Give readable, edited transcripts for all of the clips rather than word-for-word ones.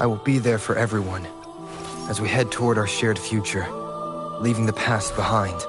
I will be there for everyone, as we head toward our shared future, leaving the past behind.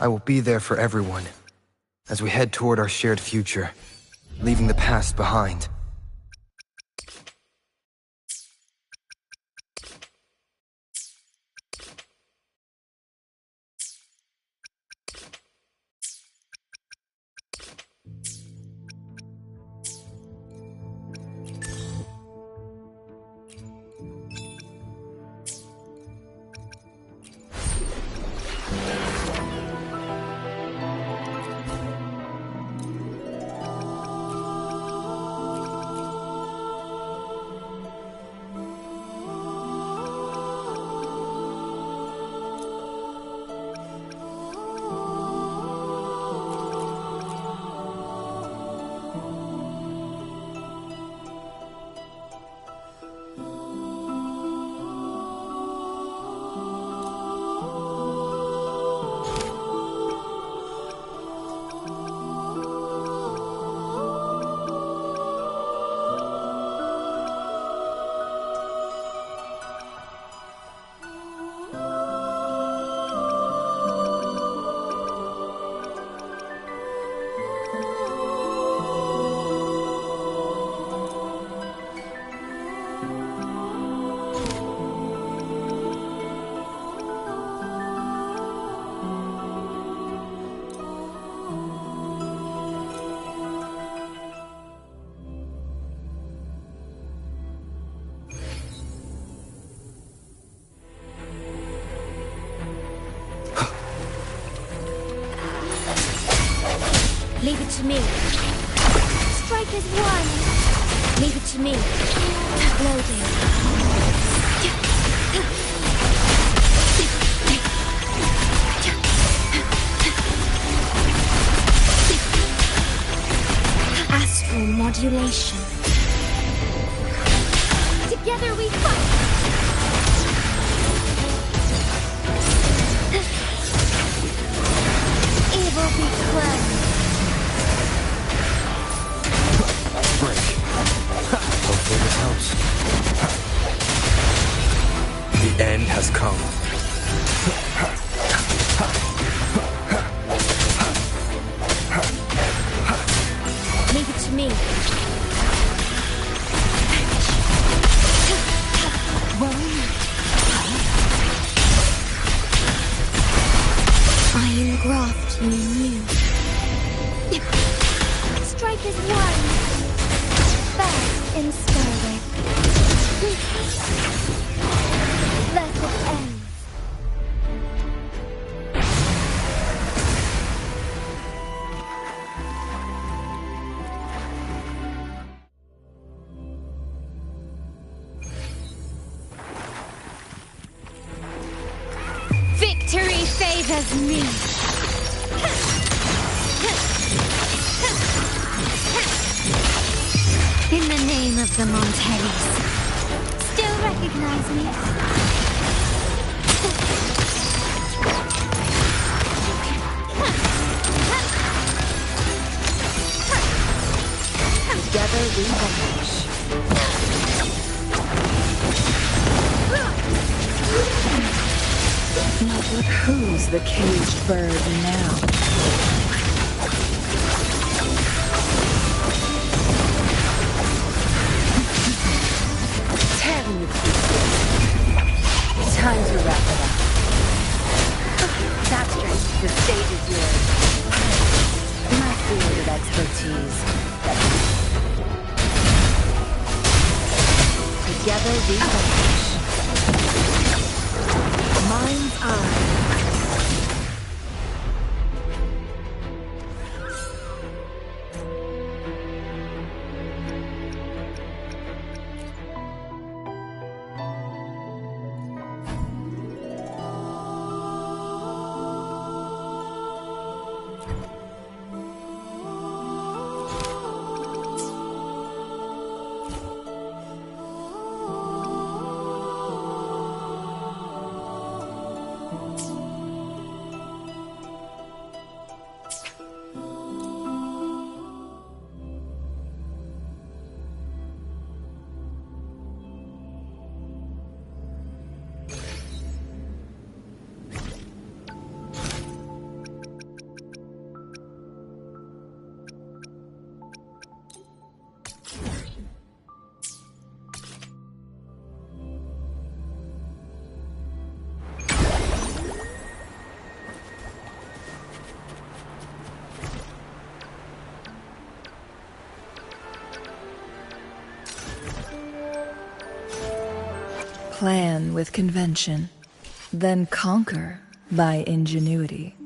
I will be there for everyone as we head toward our shared future, leaving the past behind. Leave it to me. Strike is one. Leave it to me. Loading. Astral modulation. Together we fight. Evil be cleansed. Break. Hopefully this helps. The end has come. Leave it to me. I engraft you new. Strike is one. Fast in stirring. Let it end. Victory favors me. In the name of the Montellis. Still recognize me? Together we vanish. Who's the caged bird now? Tearing you pieces. Time to wrap it up. That's right. The stage is yours. My field of expertise. Together we vanish. Mind's eye. Plan with convention, then conquer by ingenuity.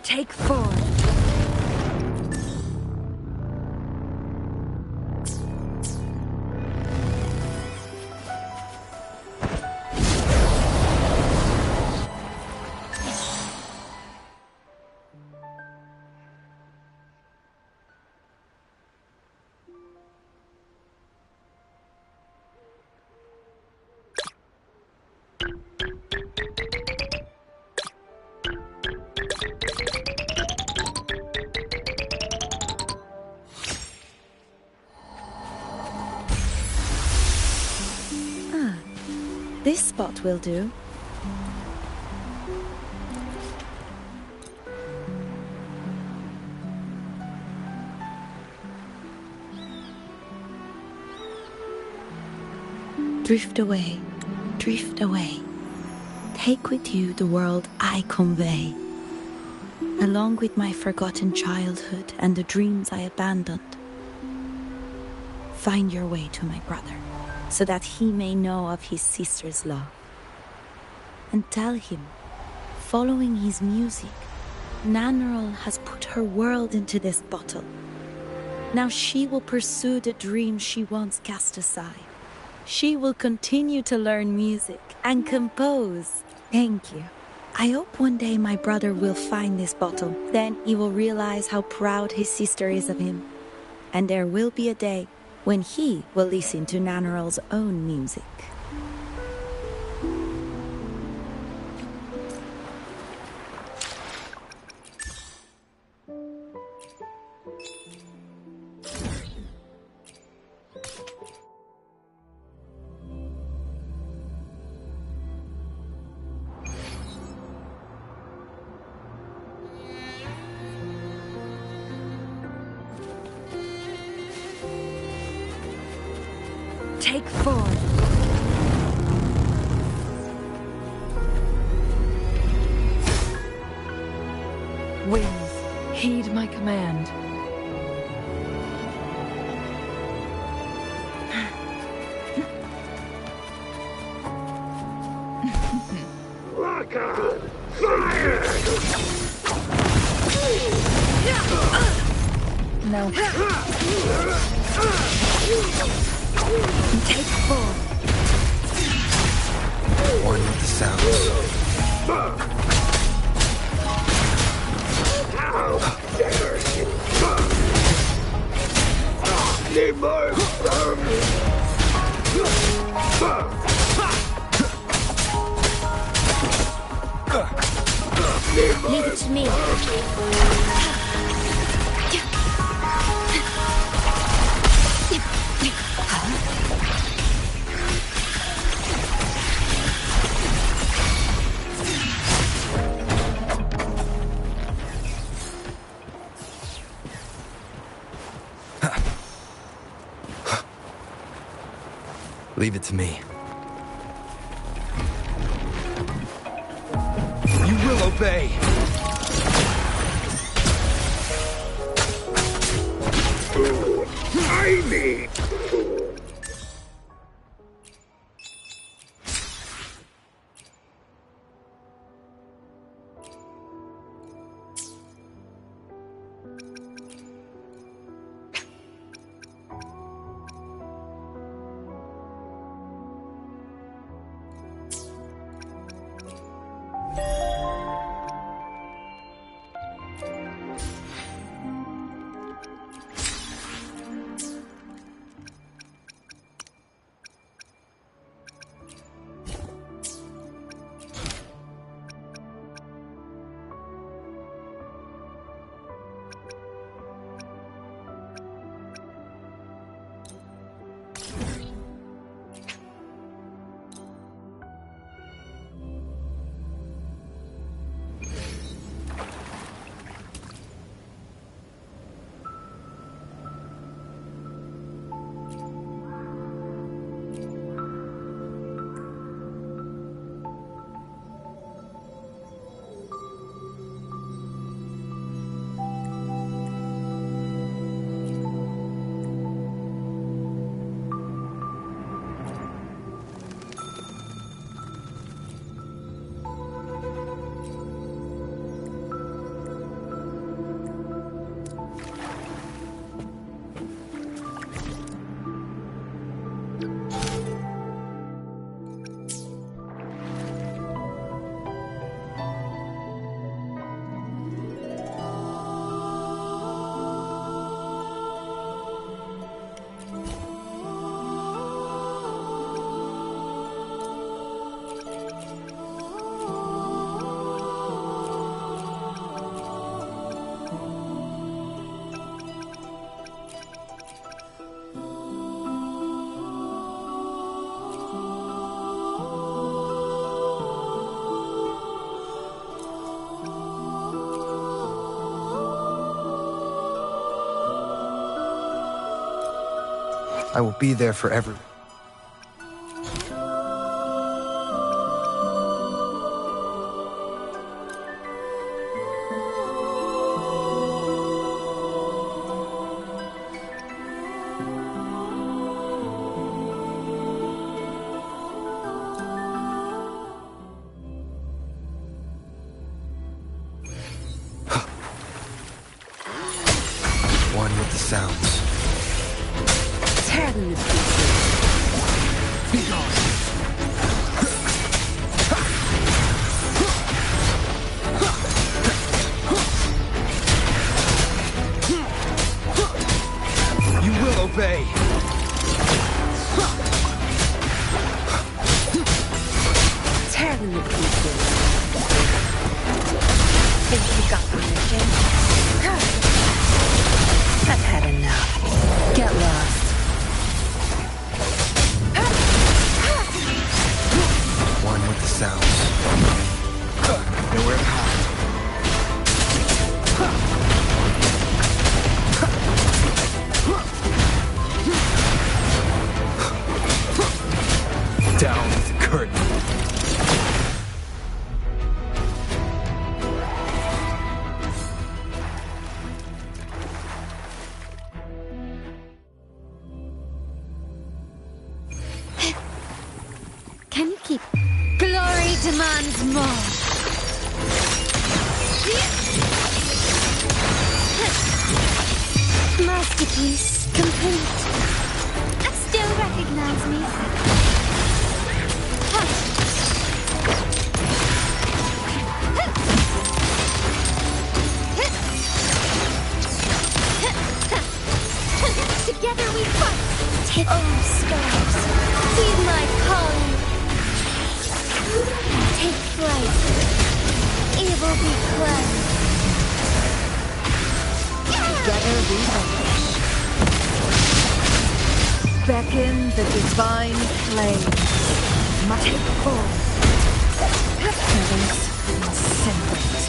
Take 4. This spot will do. Drift away, drift away. Take with you the world I convey, along with my forgotten childhood and the dreams I abandoned. Find your way to my brother, so that he may know of his sister's love. And tell him, following his music, Nannerl has put her world into this bottle. Now she will pursue the dreams she once cast aside. She will continue to learn music and compose. Thank you. I hope one day my brother will find this bottle. Then he will realize how proud his sister is of him. And there will be a day when he will listen to Nannerl's own music. Take 4. Winds, heed my command. Lock on! Fire! No. Take 4. One with the sounds. How dare you! Need more from Leave it to me. Leave it to me. You will obey! I need food. I will be there for everyone. One with the sounds. Tear them to pieces. Be gone! You will obey! Tear them to pieces. Think you got permission? I've had enough. Get lost. One with the sounds. Nowhere to hide. Down with the curtain. Can you keep... Glory demands more. Masterpiece complete. Still recognize me? Together we fight. Take stars. Heed my calling. Take flight. Evil be cleansed. Together we vanish. Beckon the divine flame. Take form. Feathers incinerate.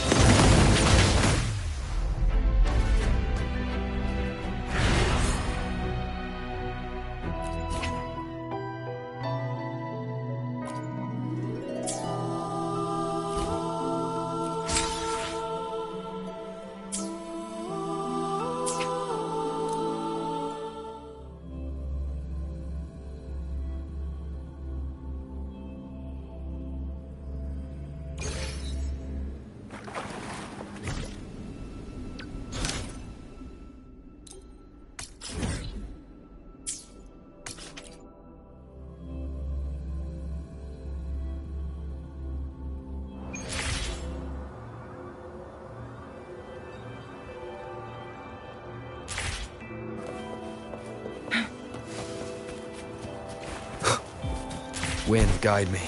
Wind, guide me.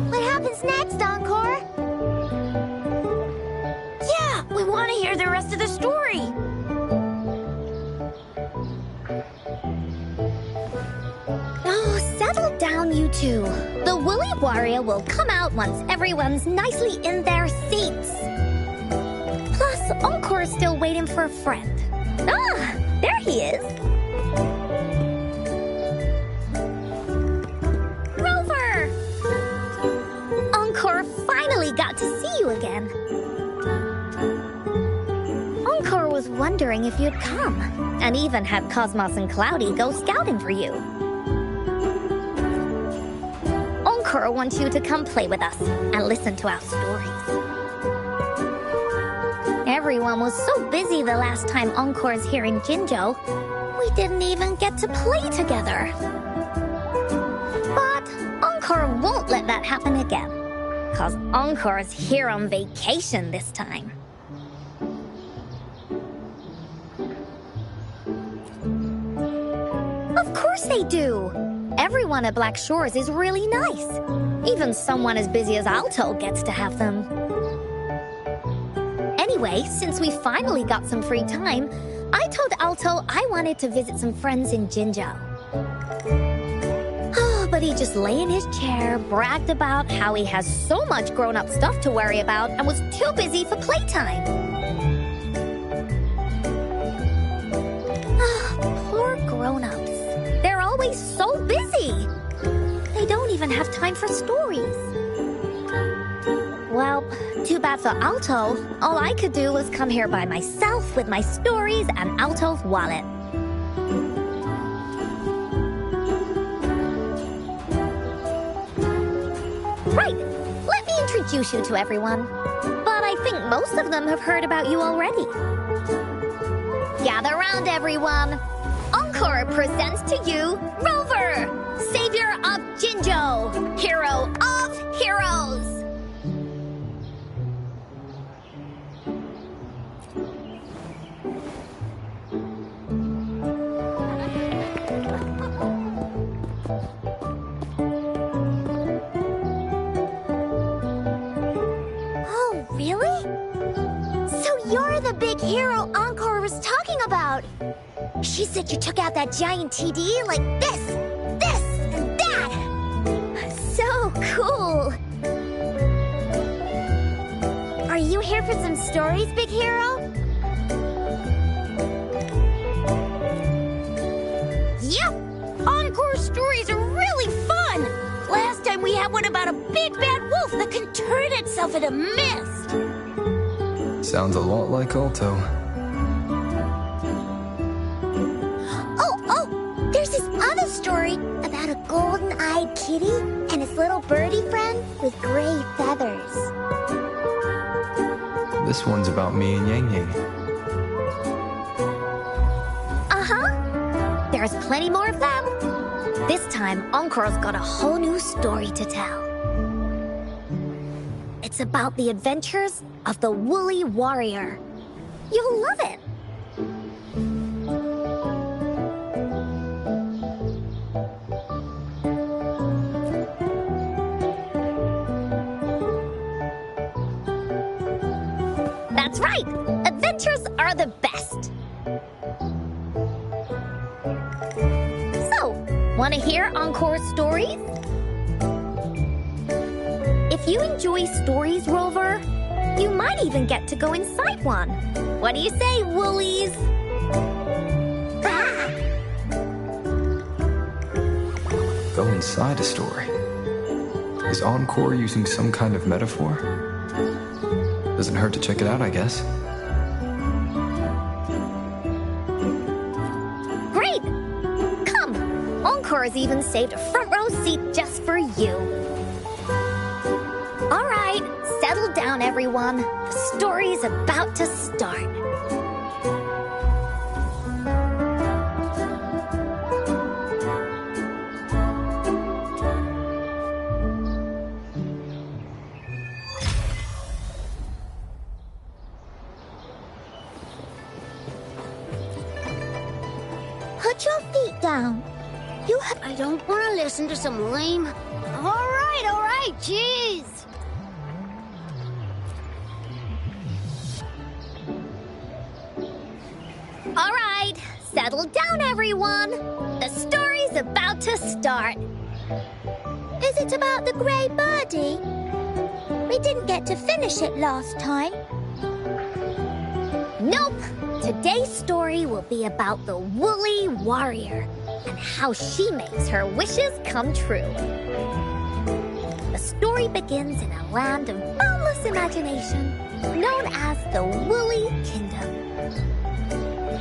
What happens next, Encore? Yeah, we want to hear the rest of the story. Oh, settle down, you two. The Woolly Warrior will come out once everyone's nicely in their seats. Plus, Encore is still waiting for a friend. Ah, there he is. Rover! Encore finally got to see you again. Encore was wondering if you'd come, and even had Cosmos and Cloudy go scouting for you. Encore wants you to come play with us and listen to our stories. Everyone was so busy the last time Encore's here in Jinzhou, we didn't even get to play together. But Encore won't let that happen again, cause Encore's here on vacation this time. Of course they do! Everyone at Black Shores is really nice. Even someone as busy as Alto gets to have them. Anyway, since we finally got some free time, I told Alto I wanted to visit some friends in Jinzhou. Oh, but he just lay in his chair, bragged about how he has so much grown-up stuff to worry about, and was too busy for playtime. Poor grown-ups. They're always so busy. They don't even have time for stories. Well, too bad for Alto. All I could do was come here by myself with my stories and Alto's wallet. Right, let me introduce you to everyone. But I think most of them have heard about you already. Gather round, everyone. Encore presents to you Rover, savior of Jinzhou, hero of heroes. Oh, really? So you're the big hero Encore was talking about. She said you took out that giant TD like this, and that. So cool. Are you here for some stories, big hero? Yep. Encore stories are really fun. Last time we had one about a big bad wolf that can turn itself into mist. Sounds a lot like Alto. There's this other story about a golden-eyed kitty and his little birdie friend with gray feathers. This one's about me and Yang Yang. Uh-huh. There's plenty more of them. This time, Encore's got a whole new story to tell. It's about the adventures of the Woolly Warrior. You'll love it. That's right! Adventures are the best! So, want to hear Encore's stories? If you enjoy stories, Rover, you might even get to go inside one. What do you say, Woolies? Ah! Go inside a story. Is Encore using some kind of metaphor? Doesn't hurt to check it out, I guess. Great! Come! Encore has even saved a front row seat just for you. All right, settle down, everyone. everyone. The story's about to start. Put your feet down. You have... I don't want to listen to some lame... All right, jeez. All right, settle down, everyone. The story's about to start. Is it about the grey birdie? We didn't get to finish it last time. Nope. Today's story will be about the woolly warrior and how she makes her wishes come true. The story begins in a land of boundless imagination known as the Woolly Kingdom.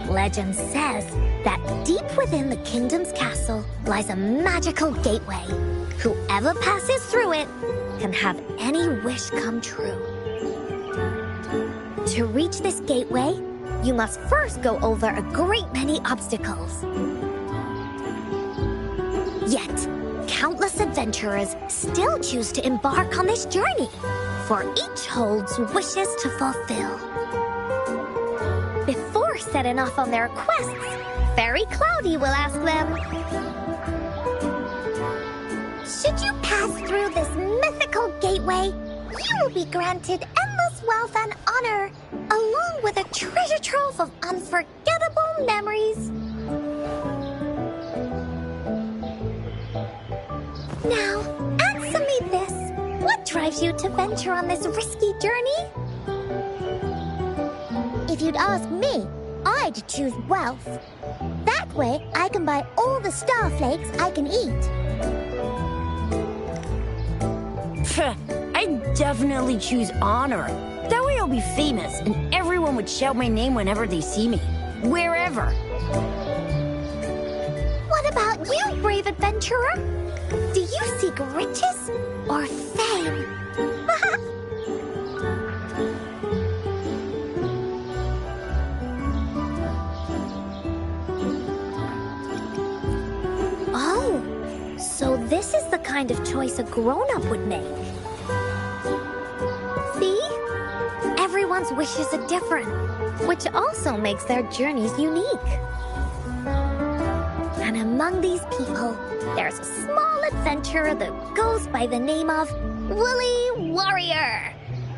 Legend says that deep within the kingdom's castle lies a magical gateway. Whoever passes through it can have any wish come true. To reach this gateway, you must first go over a great many obstacles. Yet, countless adventurers still choose to embark on this journey, for each holds wishes to fulfill. Before setting off on their quests, Fairy Cloudy will ask them, should you pass through this mythical gateway, you will be granted endless wealth and honor, along with a treasure trove of unforgettable memories. Now, answer me this. What drives you to venture on this risky journey? If you'd ask me, I'd choose wealth. That way, I can buy all the starflakes I can eat. I'd definitely choose honor. That way I'll be famous, and everyone would shout my name whenever they see me. Wherever. What about you, brave adventurer? Do you seek riches or fame? Oh, so this is the kind of choice a grown-up would make. See? Everyone's wishes are different, which also makes their journeys unique. And among these people, there's a small adventurer that goes by the name of Woolly Warrior.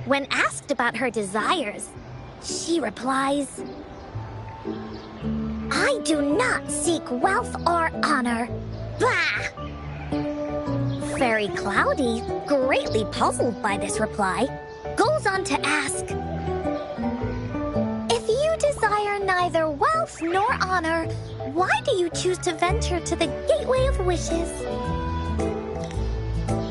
When asked about her desires, she replies, I do not seek wealth or honor. Bah! Fairy Cloudy, greatly puzzled by this reply, goes on to ask, if you desire neither wealth nor honor, why do you choose to venture to the Gateway of Wishes?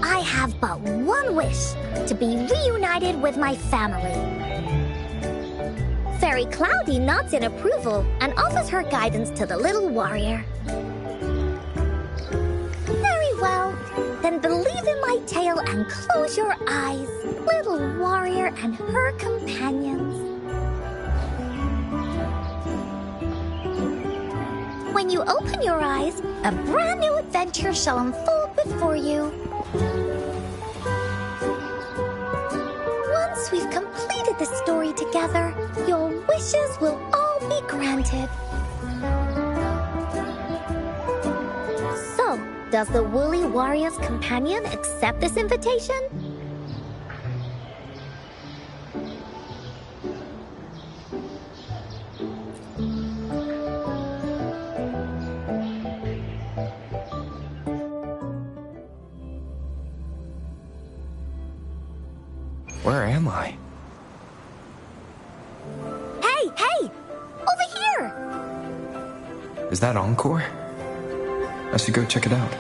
I have but one wish, to be reunited with my family. Fairy Cloudy nods in approval and offers her guidance to the little warrior. Very well, then believe in my tale and close your eyes, little warrior and her companions. When you open your eyes, a brand new adventure shall unfold before you. Once we've completed the story together, your wishes will all be granted. So, does the Woolly Warrior's companion accept this invitation? Where am I? Hey! Over here! Is that Encore? I should go check it out.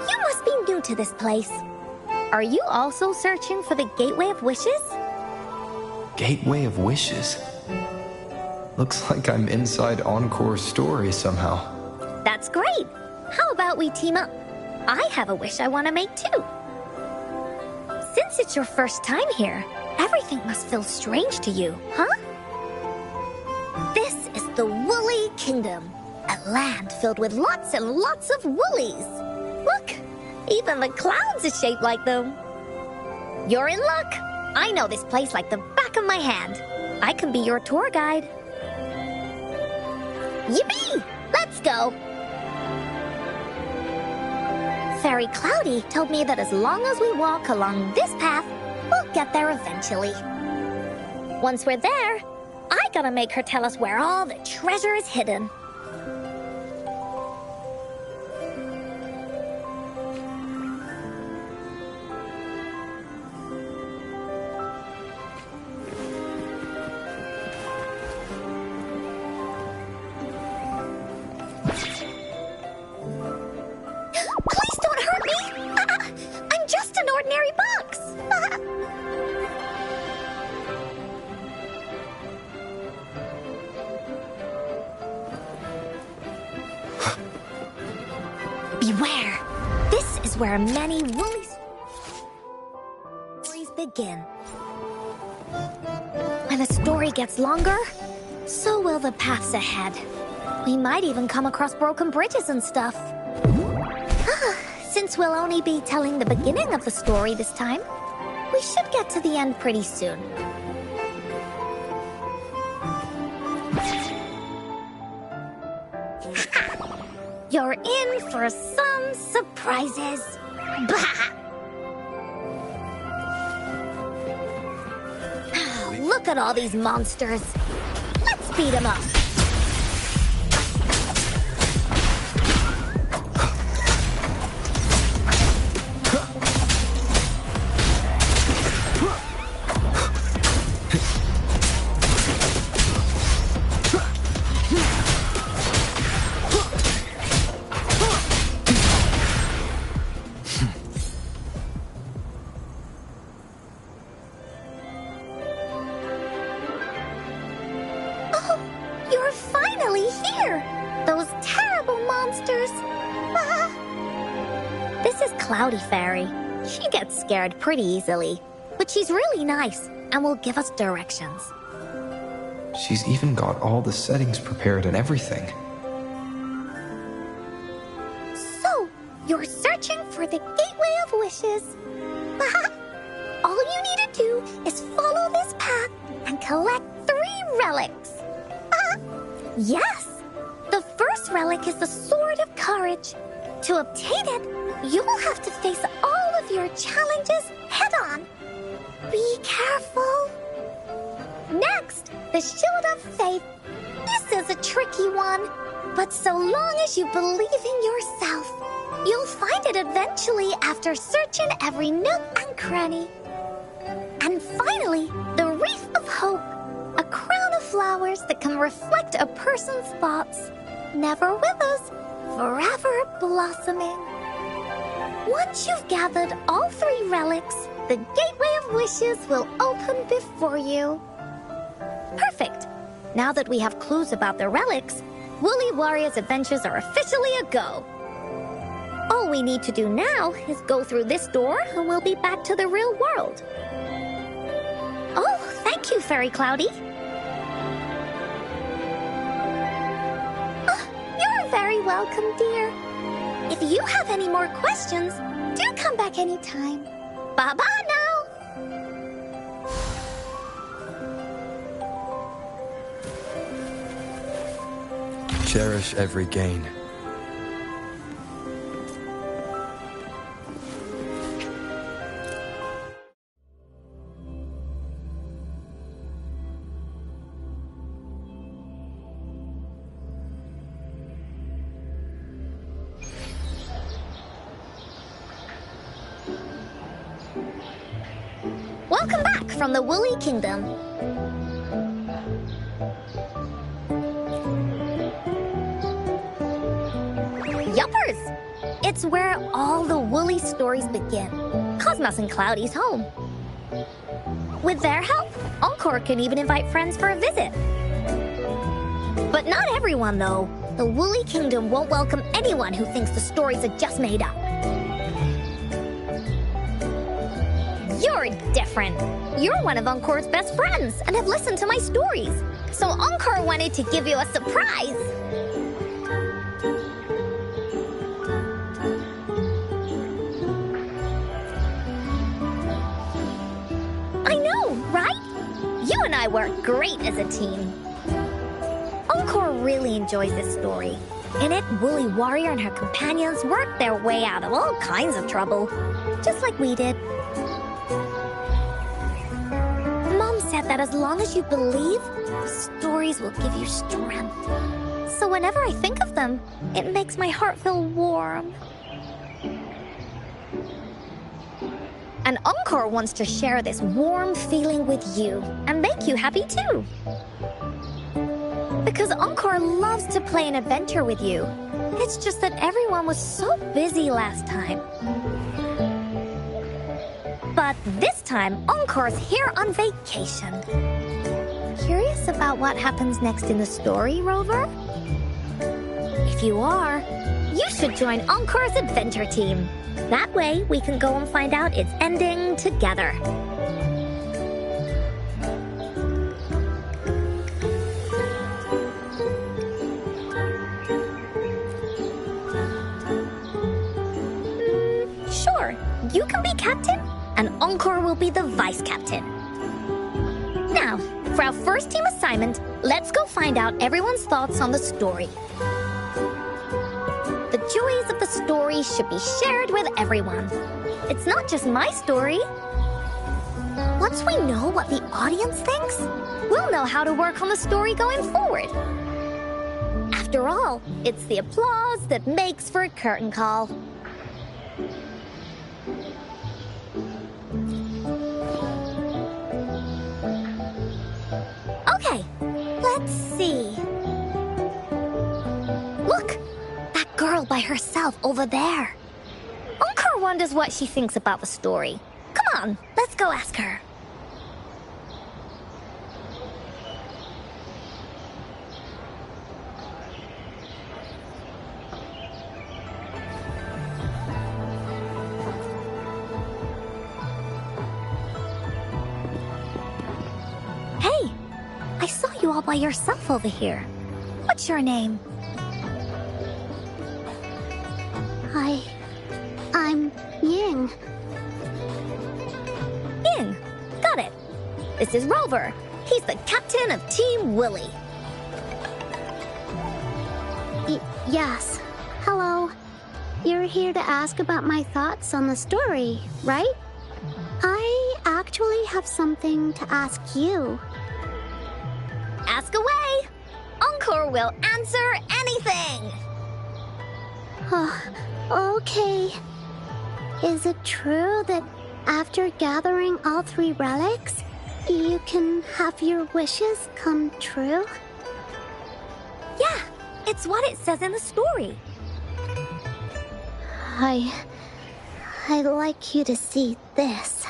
You must be new to this place. Are you also searching for the Gateway of Wishes? Gateway of Wishes? Looks like I'm inside Encore's story somehow. That's great. How about we team up? I have a wish I want to make too. Since it's your first time here, everything must feel strange to you, huh? This is the Woolly Kingdom, a land filled with lots and lots of woolies. Look, even the clouds are shaped like them. You're in luck. I know this place like the back of my hand. I can be your tour guide. Yippee! Let's go! Fairy Cloudy told me that as long as we walk along this path, we'll get there eventually. Once we're there, I gotta make her tell us where all the treasure is hidden. Please don't hurt me! I'm just an ordinary box! Beware! This is where many woolly stories begin. When a story gets longer, so will the paths ahead. We might even come across broken bridges and stuff. Since we'll only be telling the beginning of the story this time, we should get to the end pretty soon. You're in for some surprises. Bah! Look at all these monsters. Let's beat them up. You're finally here! Those terrible monsters! This is Cloudy Fairy. She gets scared pretty easily, but she's really nice and will give us directions. She's even got all the settings prepared and everything. So, you're searching for the Gateway of Wishes. All you need to do is follow this path and collect 3 relics. Yes! The first relic is the Sword of Courage. To obtain it, you'll have to face all of your challenges head-on. Be careful. Next, the Shield of Faith. This is a tricky one, but so long as you believe in yourself, you'll find it eventually after searching every nook and cranny. And finally, the Wreath of Hope. A crown of flowers that can reflect a person's thoughts. Never withers, forever blossoming. Once you've gathered all 3 relics, the Gateway of Wishes will open before you. Perfect. Now that we have clues about the relics, Woolly Warrior's adventures are officially a go. All we need to do now is go through this door and we'll be back to the real world. Oh, thank you, Fairy Cloudy. You're very welcome, dear. If you have any more questions, do come back anytime. Bye-bye now. Cherish every gain. Welcome back from the Woolly Kingdom. Yuppers! It's where all the woolly stories begin. Cosmos and Cloudy's home. With their help, Encore can even invite friends for a visit. But not everyone, though. The Woolly Kingdom won't welcome anyone who thinks the stories are just made up. You're different. You're one of Encore's best friends and have listened to my stories. So Encore wanted to give you a surprise. I know, right? You and I work great as a team. Encore really enjoys this story. In it, Woolly Warrior and her companions work their way out of all kinds of trouble, just like we did. Mom said that as long as you believe, the stories will give you strength. So whenever I think of them, it makes my heart feel warm. And Encore wants to share this warm feeling with you and make you happy too. Because Encore loves to play an adventure with you. It's just that everyone was so busy last time. But this time, Encore's here on vacation. Curious about what happens next in the story, Rover? If you are, you should join Encore's adventure team. That way, we can go and find out its ending together. Sure, you can be captain, and Encore will be the vice captain. Now, for our first team assignment, let's go find out everyone's thoughts on the story. The joys of the story should be shared with everyone. It's not just my story. Once we know what the audience thinks, we'll know how to work on the story going forward. After all, it's the applause that makes for a curtain call. Okay, let's see. Look, that girl by herself over there. Encore wonders what she thinks about the story. Come on, let's go ask her. Hey, I saw you all by yourself over here. What's your name? I'm Ying. Ying. Got it. This is Rover. He's the captain of Team Willy. Yes. Hello. You're here to ask about my thoughts on the story, right? I actually have something to ask you. Ask away. Encore will answer anything. Okay. Is it true that after gathering all 3 relics, you can have your wishes come true? Yeah, it's what it says in the story. I'd like you to see this.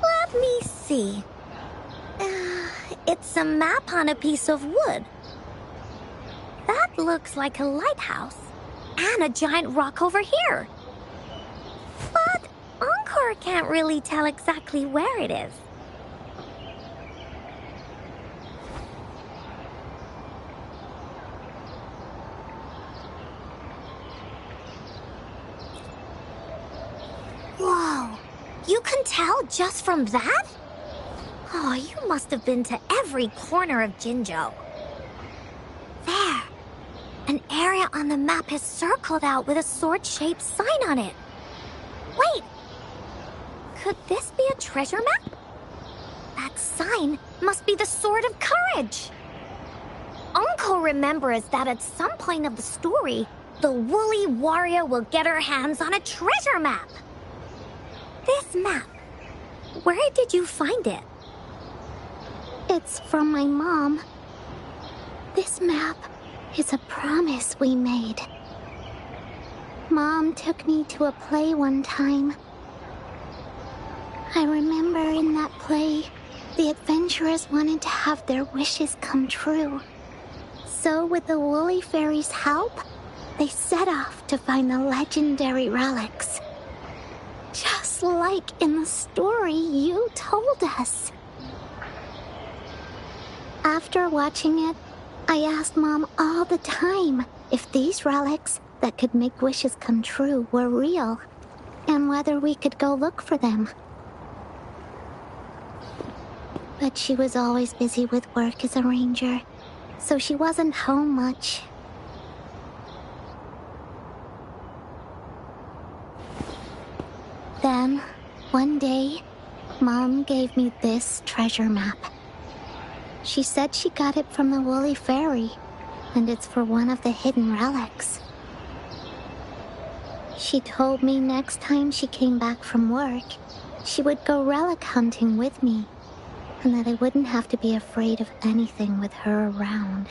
Let me see. It's a map on a piece of wood. That looks like a lighthouse. And a giant rock over here. But Encore can't really tell exactly where it is. Whoa, you can tell just from that? Oh, you must have been to every corner of Jinzhou. There. An area on the map is circled out with a sword-shaped sign on it. Wait. Could this be a treasure map? That sign must be the Sword of Courage. Encore remembers that at some point of the story, the Woolly Warrior will get her hands on a treasure map. This map. Where did you find it? It's from my mom. This map is a promise we made. Mom took me to a play one time. I remember in that play, the adventurers wanted to have their wishes come true. So with the Woolly Fairy's help, they set off to find the legendary relics. Just like in the story you told us. After watching it, I asked Mom all the time if these relics that could make wishes come true were real, and whether we could go look for them. But she was always busy with work as a ranger, so she wasn't home much. Then, one day, Mom gave me this treasure map. She said she got it from the Woolly Fairy, and it's for one of the hidden relics. She told me next time she came back from work, she would go relic hunting with me, and that I wouldn't have to be afraid of anything with her around.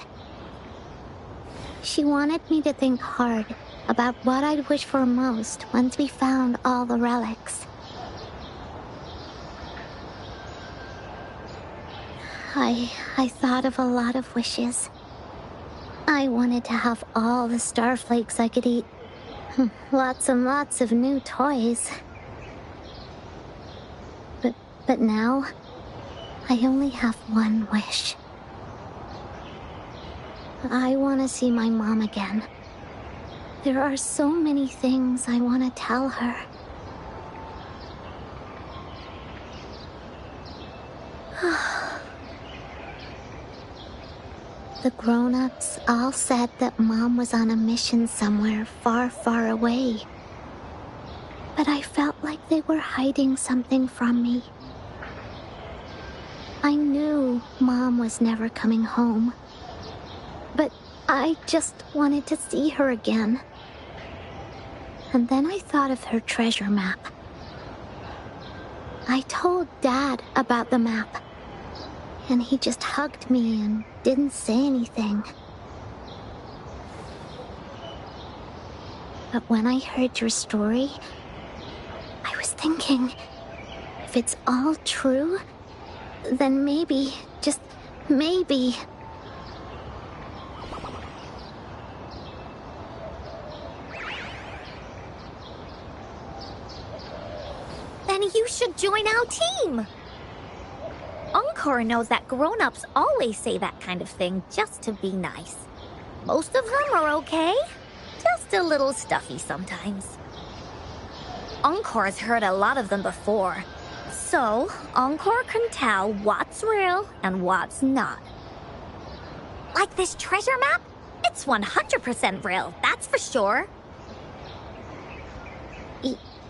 She wanted me to think hard about what I'd wish for most once we found all the relics. I thought of a lot of wishes. I wanted to have all the starflakes I could eat. Lots and lots of new toys. But now, I only have one wish. I want to see my mom again. There are so many things I want to tell her. The grown-ups all said that Mom was on a mission somewhere far, far away. But I felt like they were hiding something from me. I knew Mom was never coming home. But I just wanted to see her again. And then I thought of her treasure map. I told Dad about the map. And he just hugged me and didn't say anything. But when I heard your story, I was thinking, if it's all true, then maybe, just maybe... Then you should join our team! Encore knows that grown-ups always say that kind of thing just to be nice. Most of them are okay, just a little stuffy sometimes. Encore's heard a lot of them before, so Encore can tell what's real and what's not. Like this treasure map? It's 100% real, that's for sure.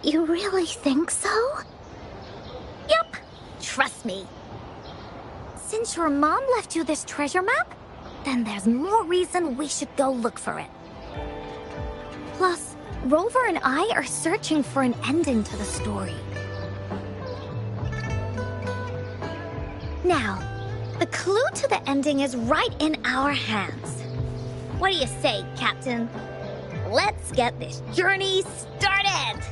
You really think so? Yup, trust me. Since your mom left you this treasure map, then there's more reason we should go look for it. Plus, Rover and I are searching for an ending to the story. Now, the clue to the ending is right in our hands. What do you say, Captain? Let's get this journey started!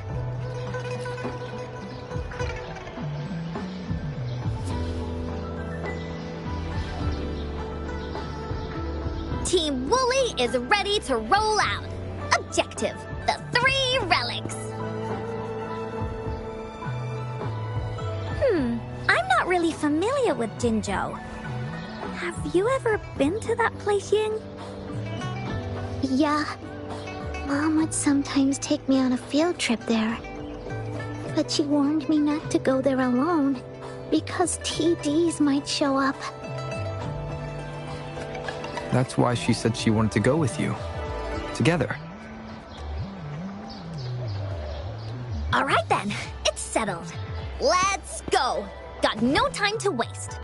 Team Woolly is ready to roll out. Objective, the 3 relics. I'm not really familiar with Jinzhou. Have you ever been to that place, Ying? Yeah. Mom would sometimes take me on a field trip there. But she warned me not to go there alone, because TDs might show up. That's why she said she wanted to go with you. Together. All right then, it's settled. Let's go. Got no time to waste.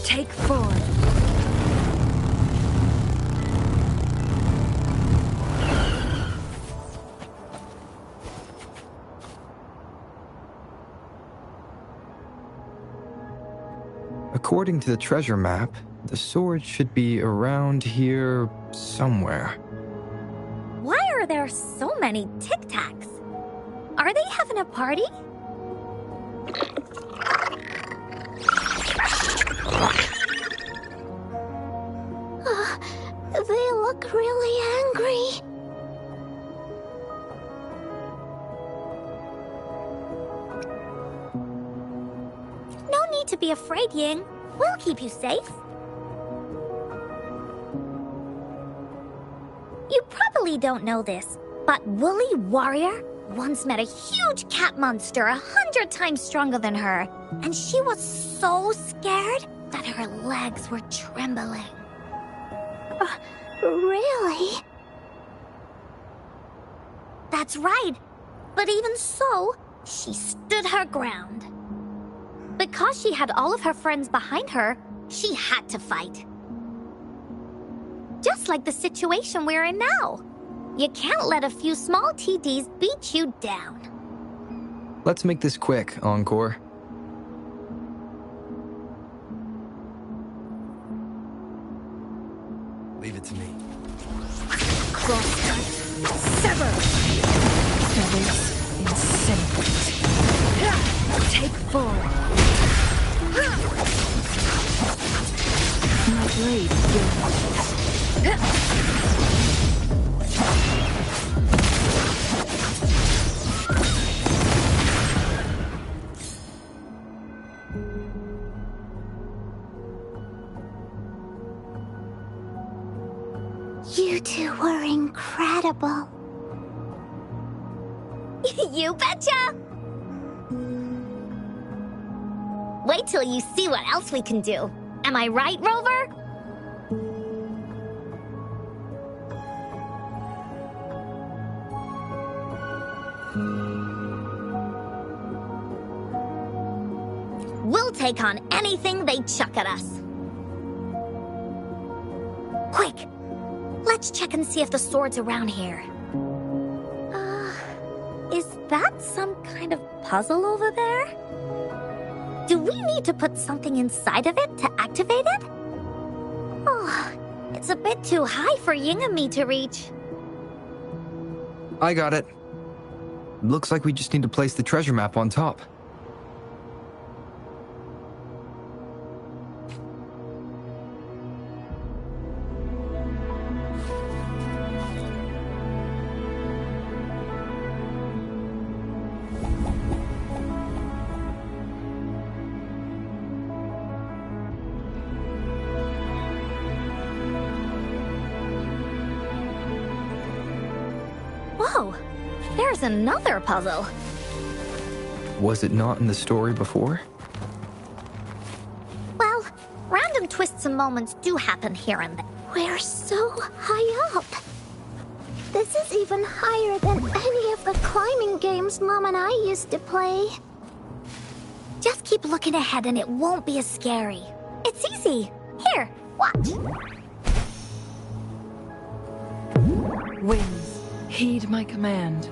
Take 4. According to the treasure map, the sword should be around here somewhere. Why are there so many Tic Tacs? Are they having a party? They look really angry. No need to be afraid, Ying. We'll keep you safe. You probably don't know this, but Woolly Warrior once met a huge cat monster 100 times stronger than her, and she was so scared that her legs were trembling. Really? That's right. But even so, she stood her ground. Because she had all of her friends behind her, she had to fight. Just like the situation we're in now. You can't let a few small TDs beat you down. Let's make this quick, Encore. Leave it to me. Crosscut. Sever. Feathers incinerate. Take 4. My blade burns. You two were incredible. You betcha! Wait till you see what else we can do. Am I right, Rover? We'll take on anything they chuck at us. Quick! Let's check and see if the sword's around here. Is that some kind of puzzle over there? Do we need to put something inside of it to activate it? Oh, it's a bit too high for Ying and me to reach. I got it. Looks like we just need to place the treasure map on top. Whoa, there's another puzzle. Was it not in the story before? Well, random twists and moments do happen here and there. We're so high up. This is even higher than any of the climbing games Mom and I used to play. Just keep looking ahead and it won't be as scary. It's easy. Here, watch. Winds, heed my command.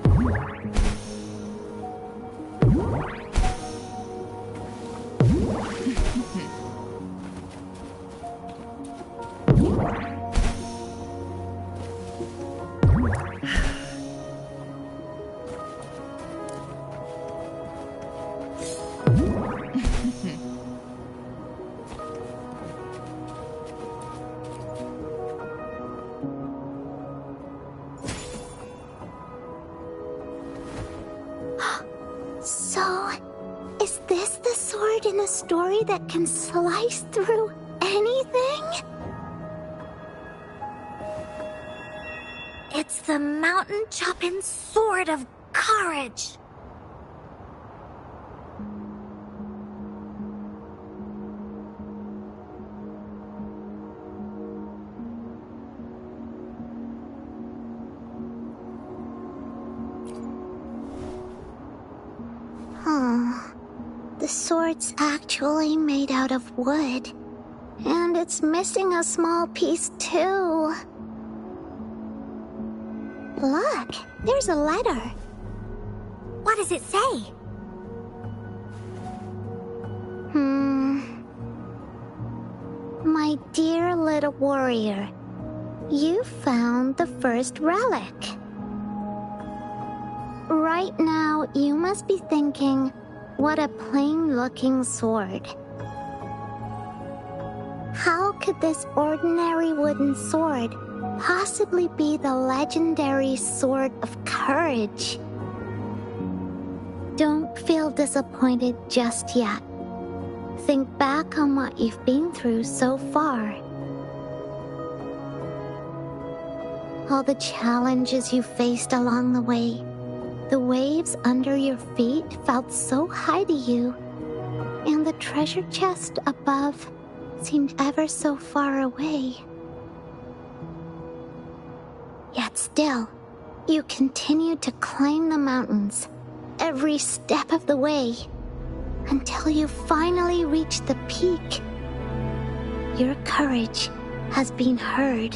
So, is this the sword in a story that can slice through anything? It's the mountain chopping sword of courage. The sword's actually made out of wood. And it's missing a small piece too. Look, there's a letter. What does it say? My dear little warrior, you found the first relic. Right now, you must be thinking, what a plain-looking sword. How could this ordinary wooden sword possibly be the legendary sword of courage? Don't feel disappointed just yet. Think back on what you've been through so far. All the challenges you faced along the way. The waves under your feet felt so high to you, and the treasure chest above seemed ever so far away. Yet still, you continued to climb the mountains, every step of the way, until you finally reached the peak. Your courage has been heard.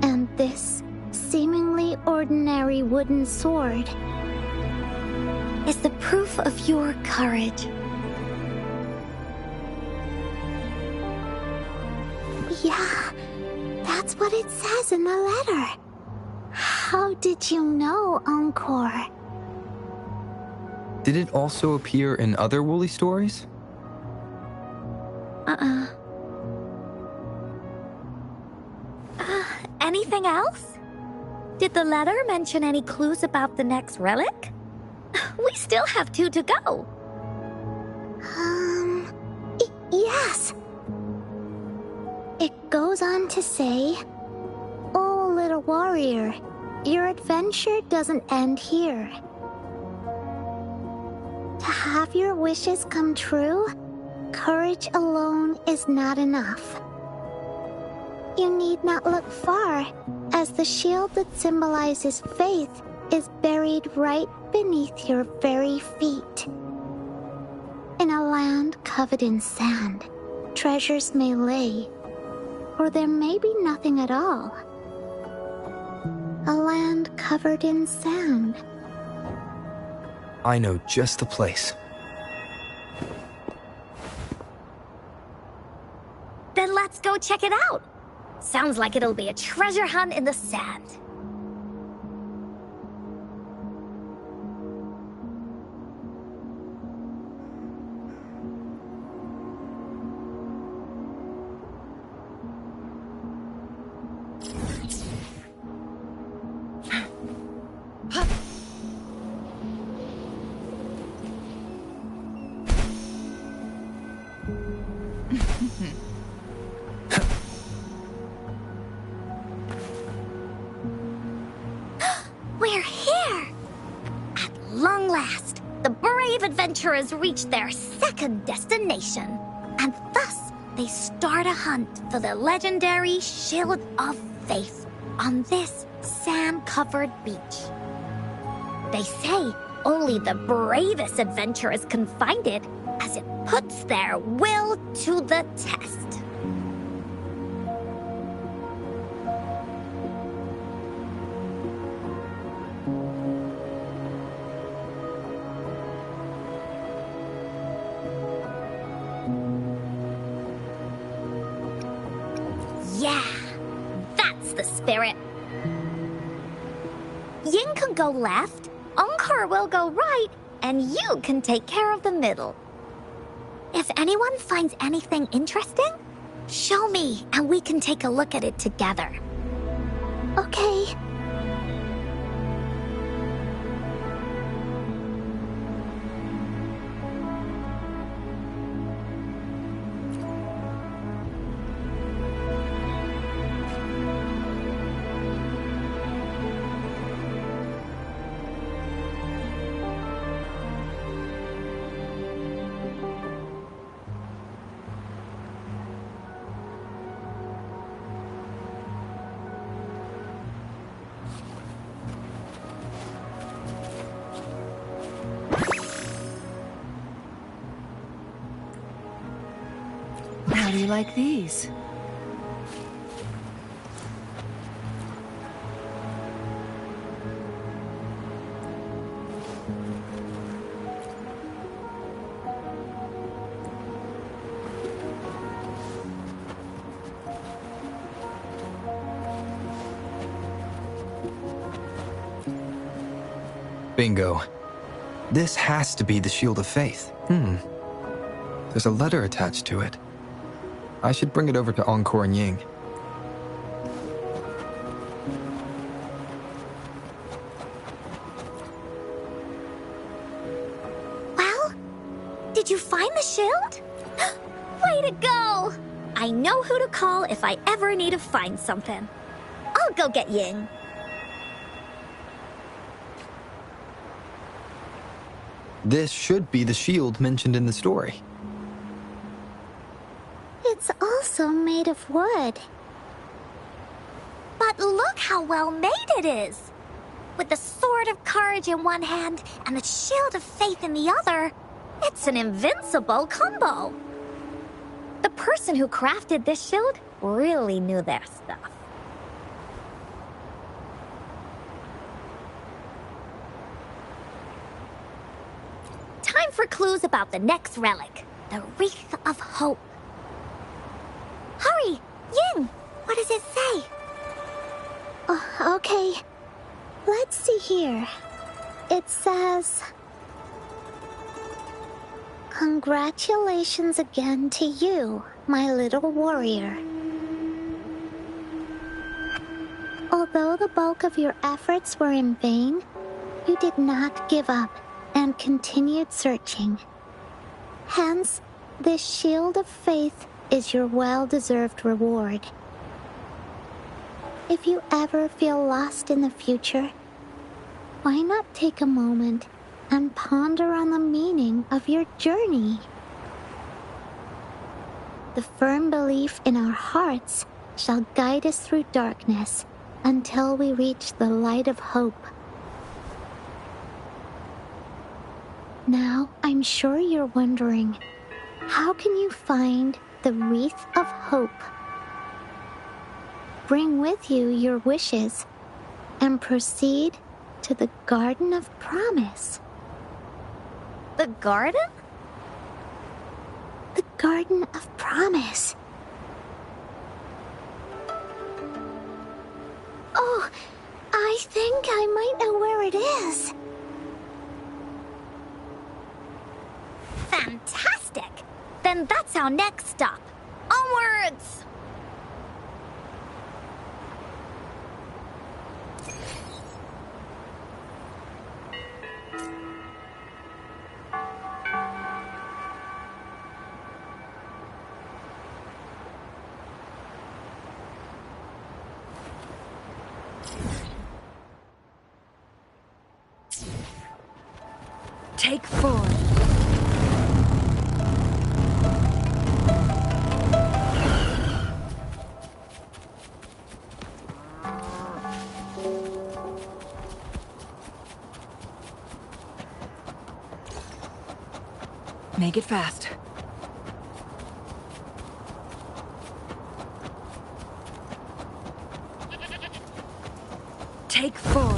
And this seemingly ordinary wooden sword Is the proof of your courage. Yeah, that's what it says in the letter. How did you know, Encore? Did it also appear in other Woolly stories? Anything else? Did the letter mention any clues about the next relic? We still have 2 to go. Yes. It goes on to say, "Oh, little warrior, your adventure doesn't end here. To have your wishes come true, courage alone is not enough. You need not look far, as the shield that symbolizes faith is buried right beneath your very feet. In a land covered in sand, treasures may lay, or there may be nothing at all. A land covered in sand." I know just the place. Then let's go check it out. Sounds like it'll be a treasure hunt in the sand. We're here! At long last, the brave adventurers reach their second destination, and thus they start a hunt for the legendary Shield of Faith on this sand-covered beach. They say only the bravest adventurers can find it, as it puts their will to the test. Yeah, that's the spirit. Yin can go left, Encore will go right, and you can take care of the middle. If anyone finds anything interesting, show me and we can take a look at it together. Okay. How do you like these? Bingo. This has to be the Shield of Faith. There's a letter attached to it. I should bring it over to Encore and Ying. Well, did you find the shield? Way to go! I know who to call if I ever need to find something. I'll go get Ying. This should be the shield mentioned in the story. It's also made of wood. But look how well made it is! With the sword of courage in one hand and the shield of faith in the other, it's an invincible combo. The person who crafted this shield really knew their stuff. Time for clues about the next relic, the Wreath of Hope. Hurry! Ying! What does it say? Okay. Let's see here. It says... Congratulations again to you, my little warrior. Although the bulk of your efforts were in vain, you did not give up and continued searching. Hence, this shield of faith is your well-deserved reward. If you ever feel lost in the future, why not take a moment and ponder on the meaning of your journey? The firm belief in our hearts shall guide us through darkness until we reach the light of hope. Now, I'm sure you're wondering, how can you find the Wreath of Hope? Bring with you your wishes and proceed to the Garden of Promise. The garden? The Garden of Promise. Oh, I think I might know where it is. Fantastic! Then that's our next stop. Onwards! Take 4. Make it fast. Take 4.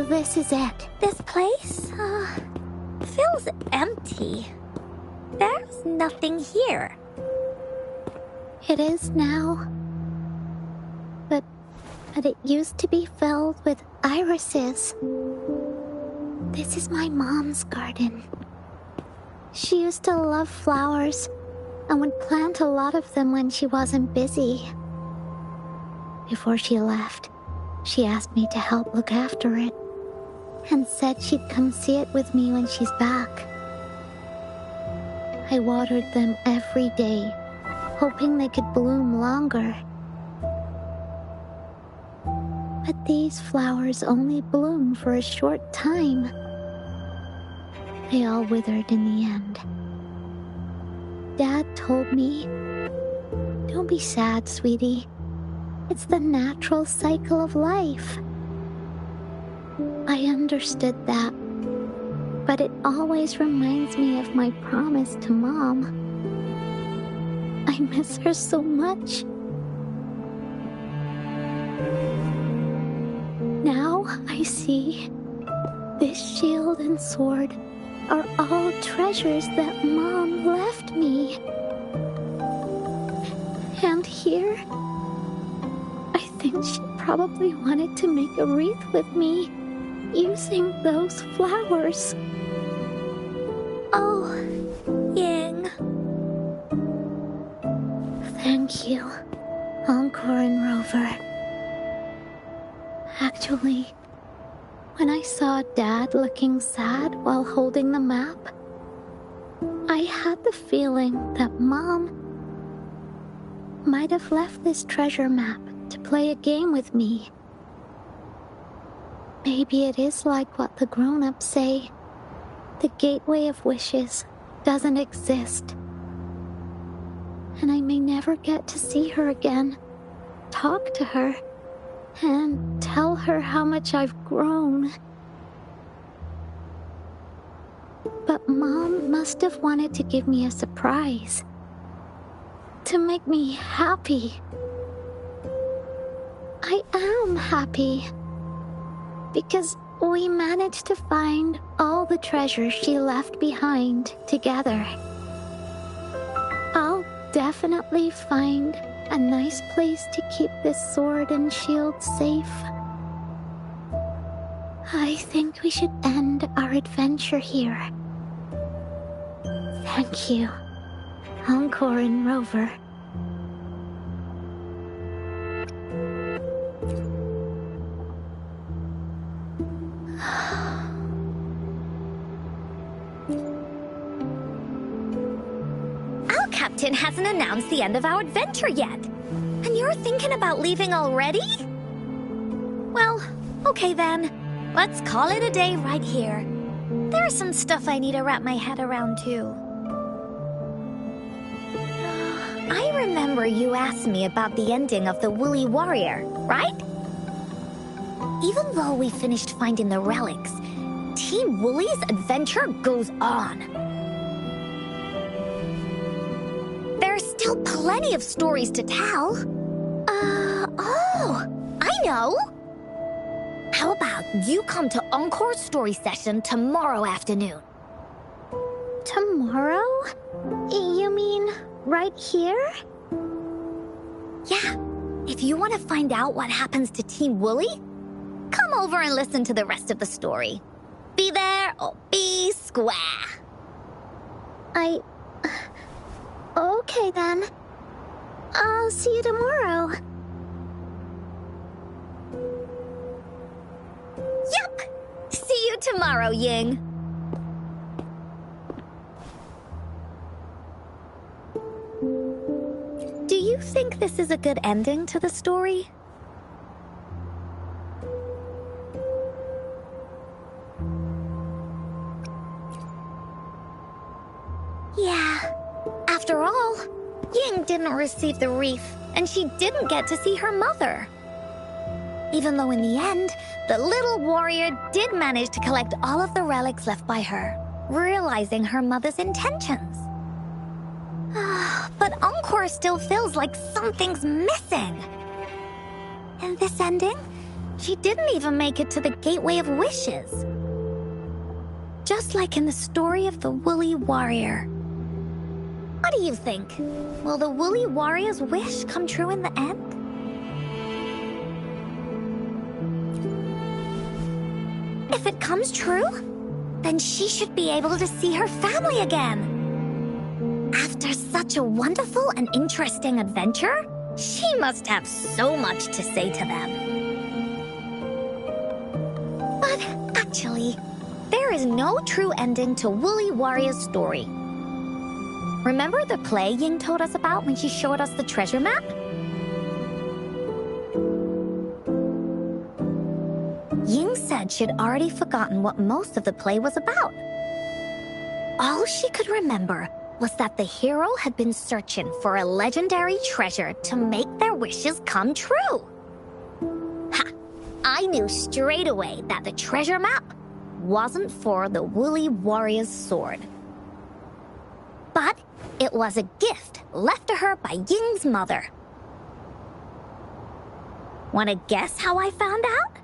This is it. This place, feels empty. There's nothing here. It is now. But but it used to be filled with irises. This is my mom's garden. She used to love flowers and would plant a lot of them when she wasn't busy. Before she left, she asked me to help look after it and said she'd come see it with me when she's back. I watered them every day, hoping they could bloom longer. But these flowers only bloom for a short time. They all withered in the end. Dad told me, "Don't be sad, sweetie. It's the natural cycle of life." I understood that, but it always reminds me of my promise to Mom. I miss her so much. Now I see this shield and sword are all treasures that Mom left me. And here, I think she probably wanted to make a wreath with me using those flowers. Oh, Ying. Thank you, Encore and Rover. Actually, when I saw Dad looking sad while holding the map, I had the feeling that Mom might have left this treasure map to play a game with me. Maybe it is like what the grown-ups say. The Gateway of Wishes doesn't exist. And I may never get to see her again, talk to her, and tell her how much I've grown. But Mom must have wanted to give me a surprise. To make me happy. I am happy. Because we managed to find all the treasures she left behind together. I'll definitely find a nice place to keep this sword and shield safe. I think we should end our adventure here. Thank you, Encore and Rover. Our captain hasn't announced the end of our adventure yet. And you're thinking about leaving already? Well, okay then. Let's call it a day right here. There's some stuff I need to wrap my head around too. I remember you asked me about the ending of the Woolly Warrior, right? Even though we finished finding the relics, Team Woolly's adventure goes on. There's still plenty of stories to tell. Oh, I know! How about you come to Encore's story session tomorrow afternoon? Tomorrow? You mean right here? Yeah, if you want to find out what happens to Team Woolly, come over and listen to the rest of the story. Be there or be square. Okay then. I'll see you tomorrow. Yup! See you tomorrow, Ying. Do you think this is a good ending to the story? Yeah. After all, Ying didn't receive the wreath, and she didn't get to see her mother. Even though in the end, the little warrior did manage to collect all of the relics left by her, realizing her mother's intentions. But Encore still feels like something's missing. In this ending, she didn't even make it to the Gateway of Wishes. Just like in the story of the Woolly Warrior. What do you think? Will the Woolly Warrior's wish come true in the end? If it comes true, then she should be able to see her family again. After such a wonderful and interesting adventure, she must have so much to say to them. But actually, there is no true ending to Woolly Warrior's story. Remember the play Ying told us about when she showed us the treasure map? Ying said she'd already forgotten what most of the play was about. All she could remember was that the hero had been searching for a legendary treasure to make their wishes come true. Ha! I knew straight away that the treasure map wasn't for the Woolly Warrior's sword. But it was a gift left to her by Ying's mother. Want to guess how I found out?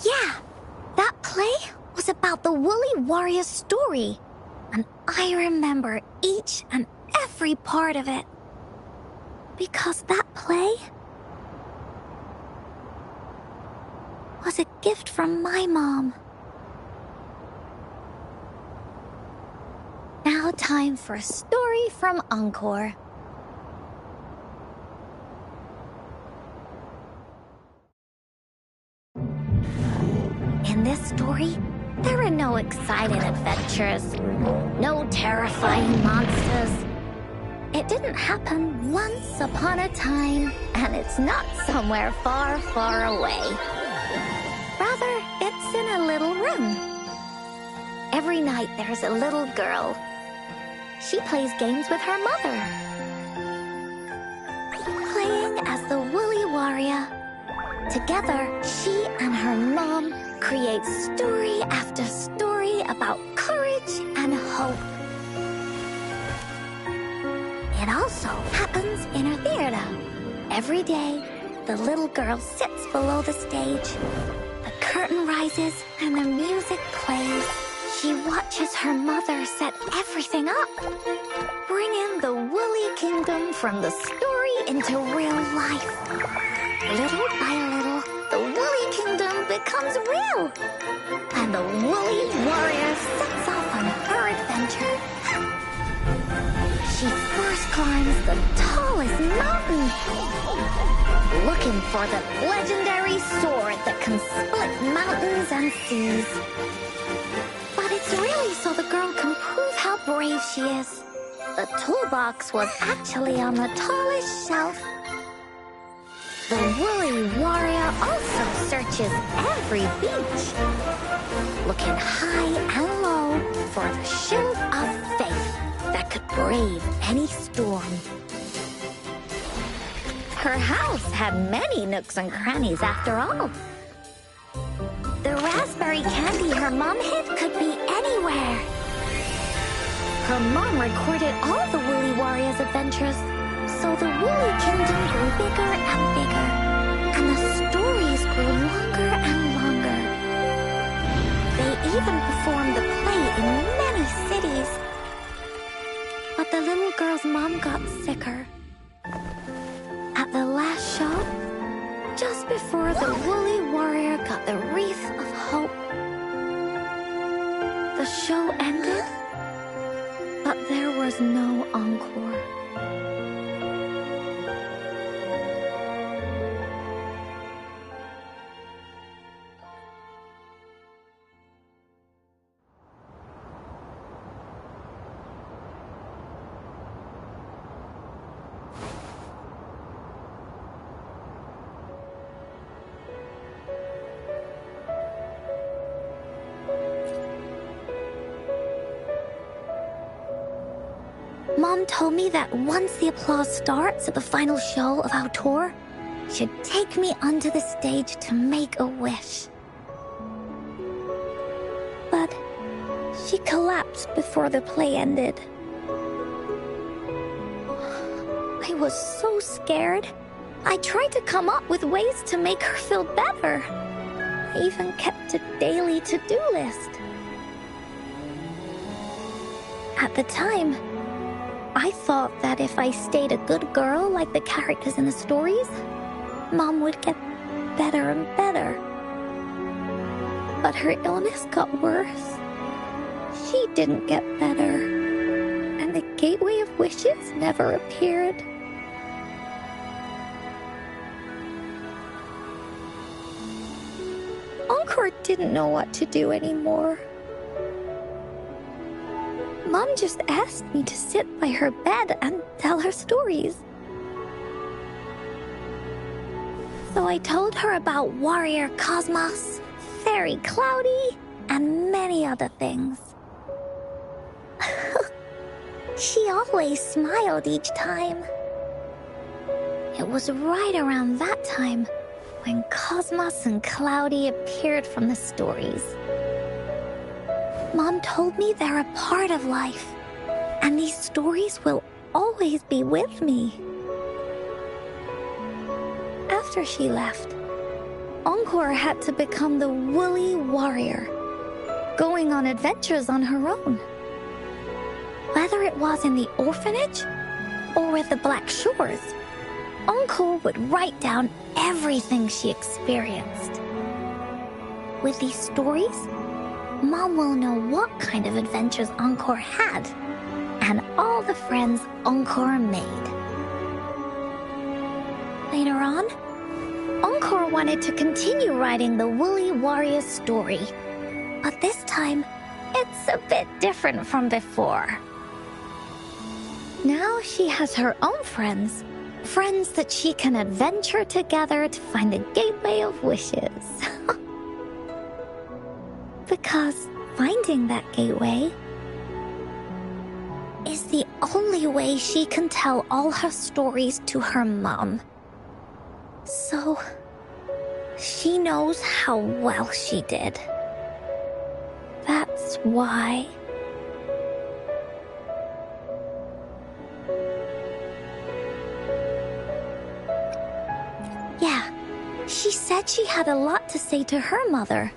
Yeah, that play was about the Woolly Warrior's story, and I remember each and every part of it. Because that play was a gift from my mom. Now time for a story from Encore. In this story, there are no exciting adventures, no terrifying monsters. It didn't happen once upon a time, and it's not somewhere far, far away. Rather, it's in a little room. Every night there's a little girl. She plays games with her mother. Playing as the Woolly Warrior. Together, she and her mom create story after story about courage and hope. It also happens in a theater. Every day, the little girl sits below the stage. The curtain rises and the music plays. She watches her mother set everything up, bringing the Woolly Kingdom from the story into real life. Little by little, the Woolly Kingdom becomes real, and the Woolly Warrior sets off on her adventure. She first climbs the tallest mountain, looking for the legendary sword that can split mountains and seas. But it's really so the girl can prove how brave she is. The toolbox was actually on the tallest shelf. The Woolly Warrior also searches every beach, looking high and low for the shield of faith that could brave any storm. Her house had many nooks and crannies after all. The raspberry candy her mom hid could be anywhere. Her mom recorded all the Woolly Warrior's adventures, so the Woolly Kingdom grew bigger and bigger, and the stories grew longer and longer. They even performed the play in many cities. But the little girl's mom got sicker. At the last show, just before the Woolly Warrior got the wreath of hope, the show ended, but there was no encore. Mom told me that once the applause starts at the final show of our tour, she'd take me onto the stage to make a wish. But she collapsed before the play ended. I was so scared. I tried to come up with ways to make her feel better. I even kept a daily to-do list. At the time, I thought that if I stayed a good girl like the characters in the stories, Mom would get better and better. But her illness got worse. She didn't get better, and the Gateway of Wishes never appeared. Encore didn't know what to do anymore. Mom just asked me to sit by her bed and tell her stories. So I told her about Warrior Cosmos, Fairy Cloudy, and many other things. She always smiled each time. It was right around that time when Cosmos and Cloudy appeared from the stories. Mom told me they're a part of life, and these stories will always be with me. After she left, Encore had to become the Woolly Warrior, going on adventures on her own. Whether it was in the orphanage or with the Black Shores, Encore would write down everything she experienced. With these stories, Mom will know what kind of adventures Encore had and all the friends Encore made. Later on, Encore wanted to continue writing the Woolly Warrior story, but this time, it's a bit different from before. Now she has her own friends that she can adventure together to find the Gateway of Wishes. Because finding that gateway is the only way she can tell all her stories to her mom. So, she knows how well she did. That's why. Yeah, she said she had a lot to say to her mother.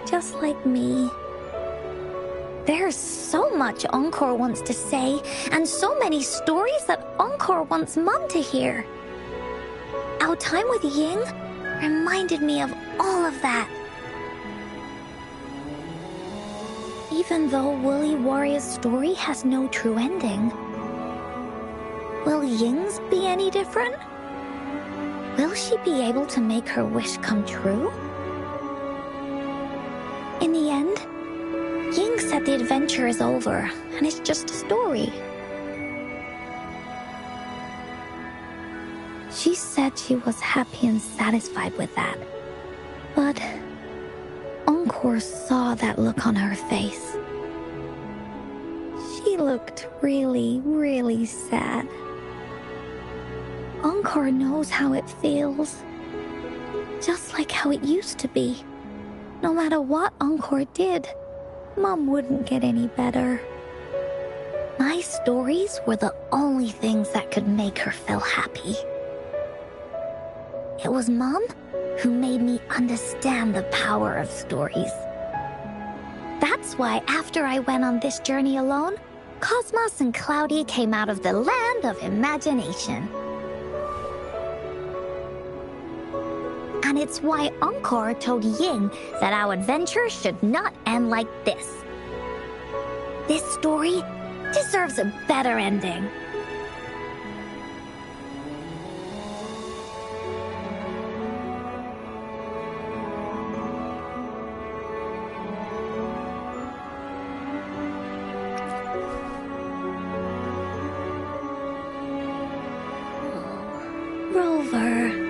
Just like me. There's so much Encore wants to say, and so many stories that Encore wants Mom to hear. Our time with Ying reminded me of all of that. Even though Woolly Warrior's story has no true ending, will Ying's be any different? Will she be able to make her wish come true? In the end, Ying said the adventure is over, and it's just a story. She said she was happy and satisfied with that. But Encore saw that look on her face. She looked really, really sad. Encore knows how it feels. Just like how it used to be. No matter what Encore did, Mom wouldn't get any better. My stories were the only things that could make her feel happy. It was Mom who made me understand the power of stories. That's why after I went on this journey alone, Cosmos and Cloudy came out of the land of imagination. And it's why Encore told Ying that our adventure should not end like this. This story deserves a better ending. Rover.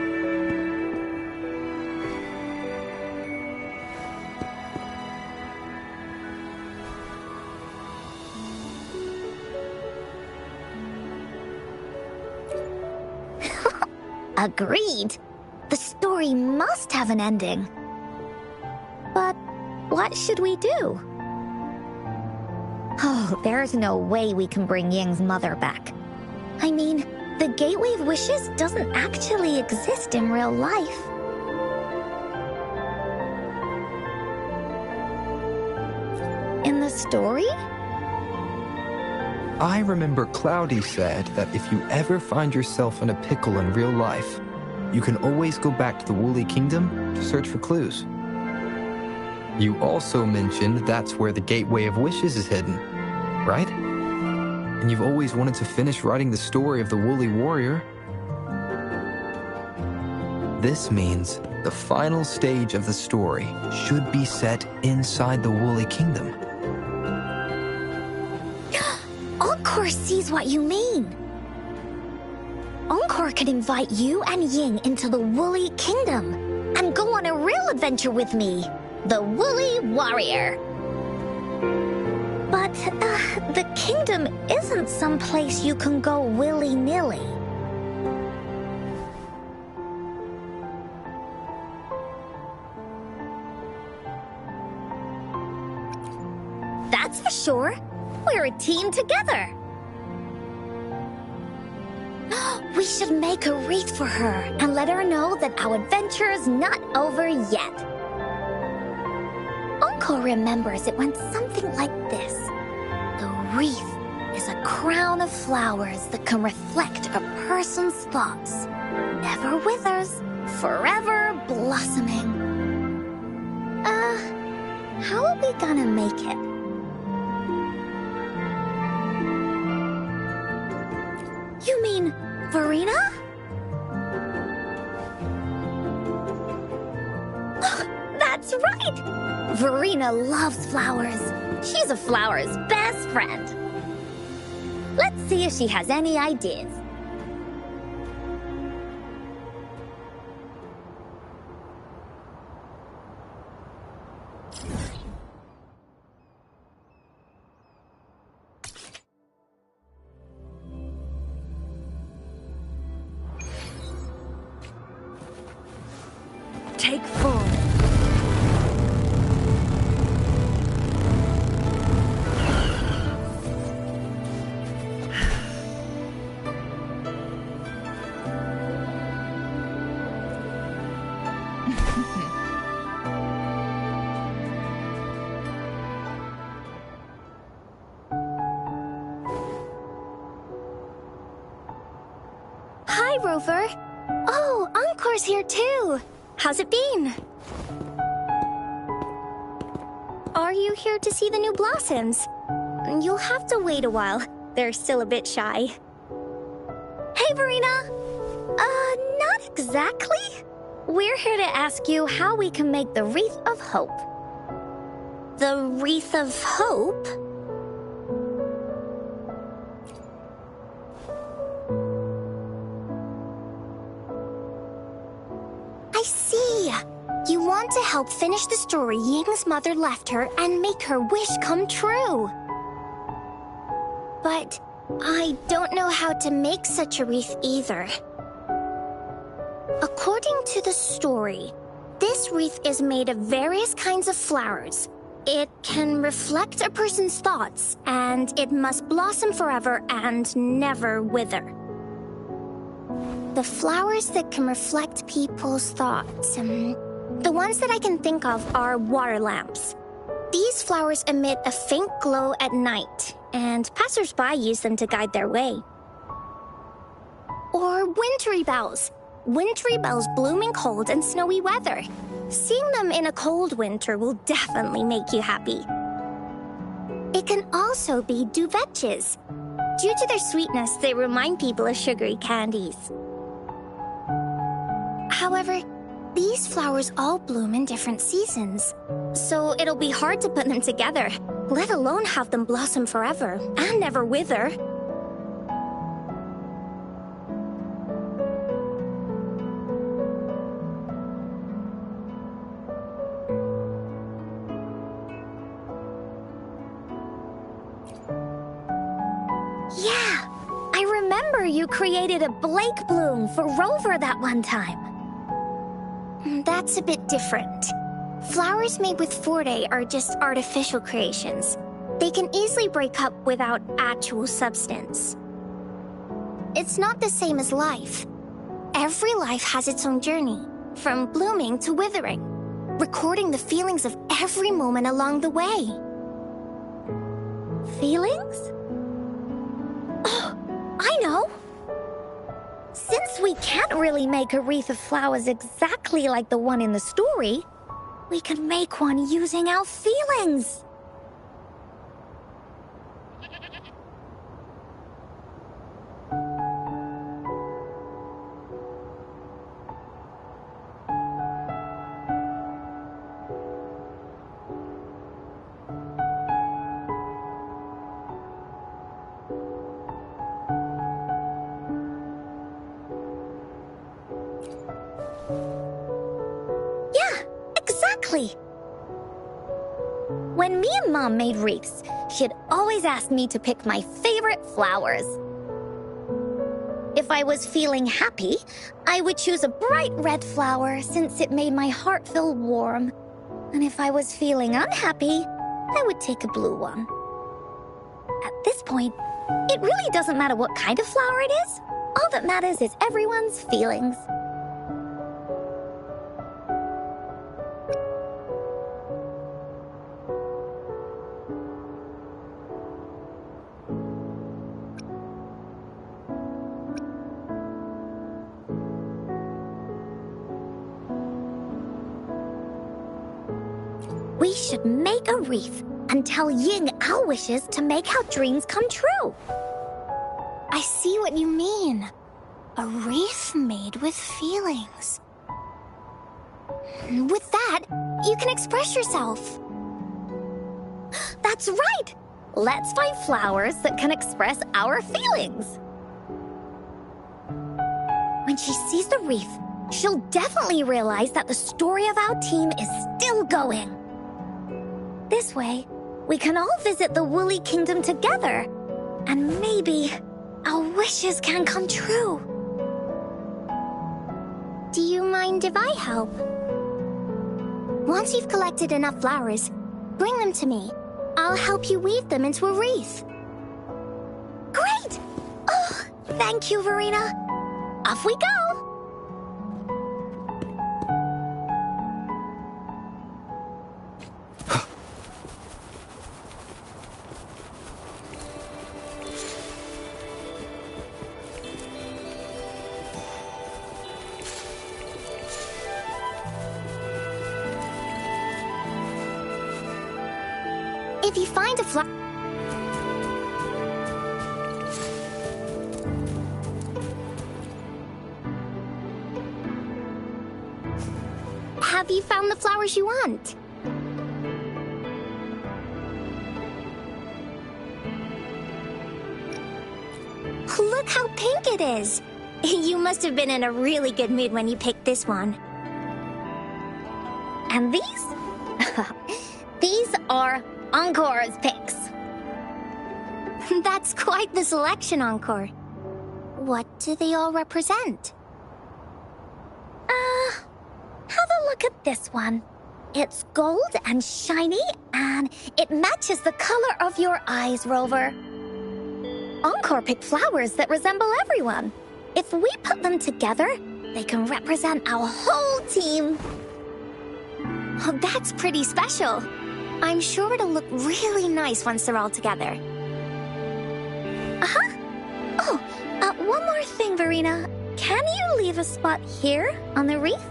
Agreed. The story must have an ending. But what should we do? Oh, there's no way we can bring Ying's mother back. I mean, the Gateway of Wishes doesn't actually exist in real life. In the story? I remember Cloudy said that if you ever find yourself in a pickle in real life, you can always go back to the Woolly Kingdom to search for clues. You also mentioned that's where the Gateway of Wishes is hidden, right? And you've always wanted to finish writing the story of the Woolly Warrior. This means the final stage of the story should be set inside the Woolly Kingdom. Encore sees what you mean. Encore could invite you and Ying into the Woolly Kingdom and go on a real adventure with me, the Woolly Warrior. But the kingdom isn't someplace you can go willy-nilly. That's for sure. We're a team together. We should make a wreath for her and let her know that our adventure is not over yet. Encore remembers it went something like this. The wreath is a crown of flowers that can reflect a person's thoughts. Never withers, forever blossoming. How are we gonna make it? You mean Verena? That's right! Verena loves flowers. She's a flower's best friend. Let's see if she has any ideas. Take 4. Hi, Rover. Oh, Encore's here too. How's it been? Are you here to see the new blossoms? You'll have to wait a while. They're still a bit shy. Hey, Verena! Not exactly. We're here to ask you how we can make the Wreath of Hope. The Wreath of Hope? I see. You want to help finish the story Ying's mother left her and make her wish come true. But I don't know how to make such a wreath either. According to the story, this wreath is made of various kinds of flowers. It can reflect a person's thoughts, and it must blossom forever and never wither. The flowers that can reflect people's thoughts, the ones that I can think of are water lamps. These flowers emit a faint glow at night, and passers-by use them to guide their way. Or wintry bells. Wintry bells bloom in cold and snowy weather. Seeing them in a cold winter will definitely make you happy. It can also be duvetches. Due to their sweetness, they remind people of sugary candies. However, these flowers all bloom in different seasons, so it'll be hard to put them together, let alone have them blossom forever and never wither. Yeah, I remember you created a Blake bloom for Rover that one time. That's a bit different. Flowers made with Forte are just artificial creations. They can easily break up without actual substance. It's not the same as life. Every life has its own journey, from blooming to withering, recording the feelings of every moment along the way. Feelings? I know! Since we can't really make a wreath of flowers exactly like the one in the story, we can make one using our feelings. Exactly. When me and Mom made wreaths, she'd always ask me to pick my favorite flowers. If I was feeling happy, I would choose a bright red flower since it made my heart feel warm. And if I was feeling unhappy, I would take a blue one. At this point, it really doesn't matter what kind of flower it is. All that matters is everyone's feelings. We should make a wreath and tell Ying our wishes to make our dreams come true. I see what you mean. A wreath made with feelings. With that, you can express yourself. That's right! Let's find flowers that can express our feelings. When she sees the wreath, she'll definitely realize that the story of our team is still going. This way, we can all visit the Woolly Kingdom together, and maybe our wishes can come true. Do you mind if I help? Once you've collected enough flowers, bring them to me. I'll help you weave them into a wreath. Great! Oh, thank you, Verena. Off we go! If you find a flower... Have you found the flowers you want? Look how pink it is! You must have been in a really good mood when you picked this one. And these? These are Encore's picks. That's quite the selection, Encore. What do they all represent? Have a look at this one. It's gold and shiny, and it matches the color of your eyes, Rover. Encore picked flowers that resemble everyone. If we put them together, they can represent our whole team. Oh, that's pretty special. I'm sure it'll look really nice once they're all together. Oh, one more thing, Verena. Can you leave a spot here on the wreath?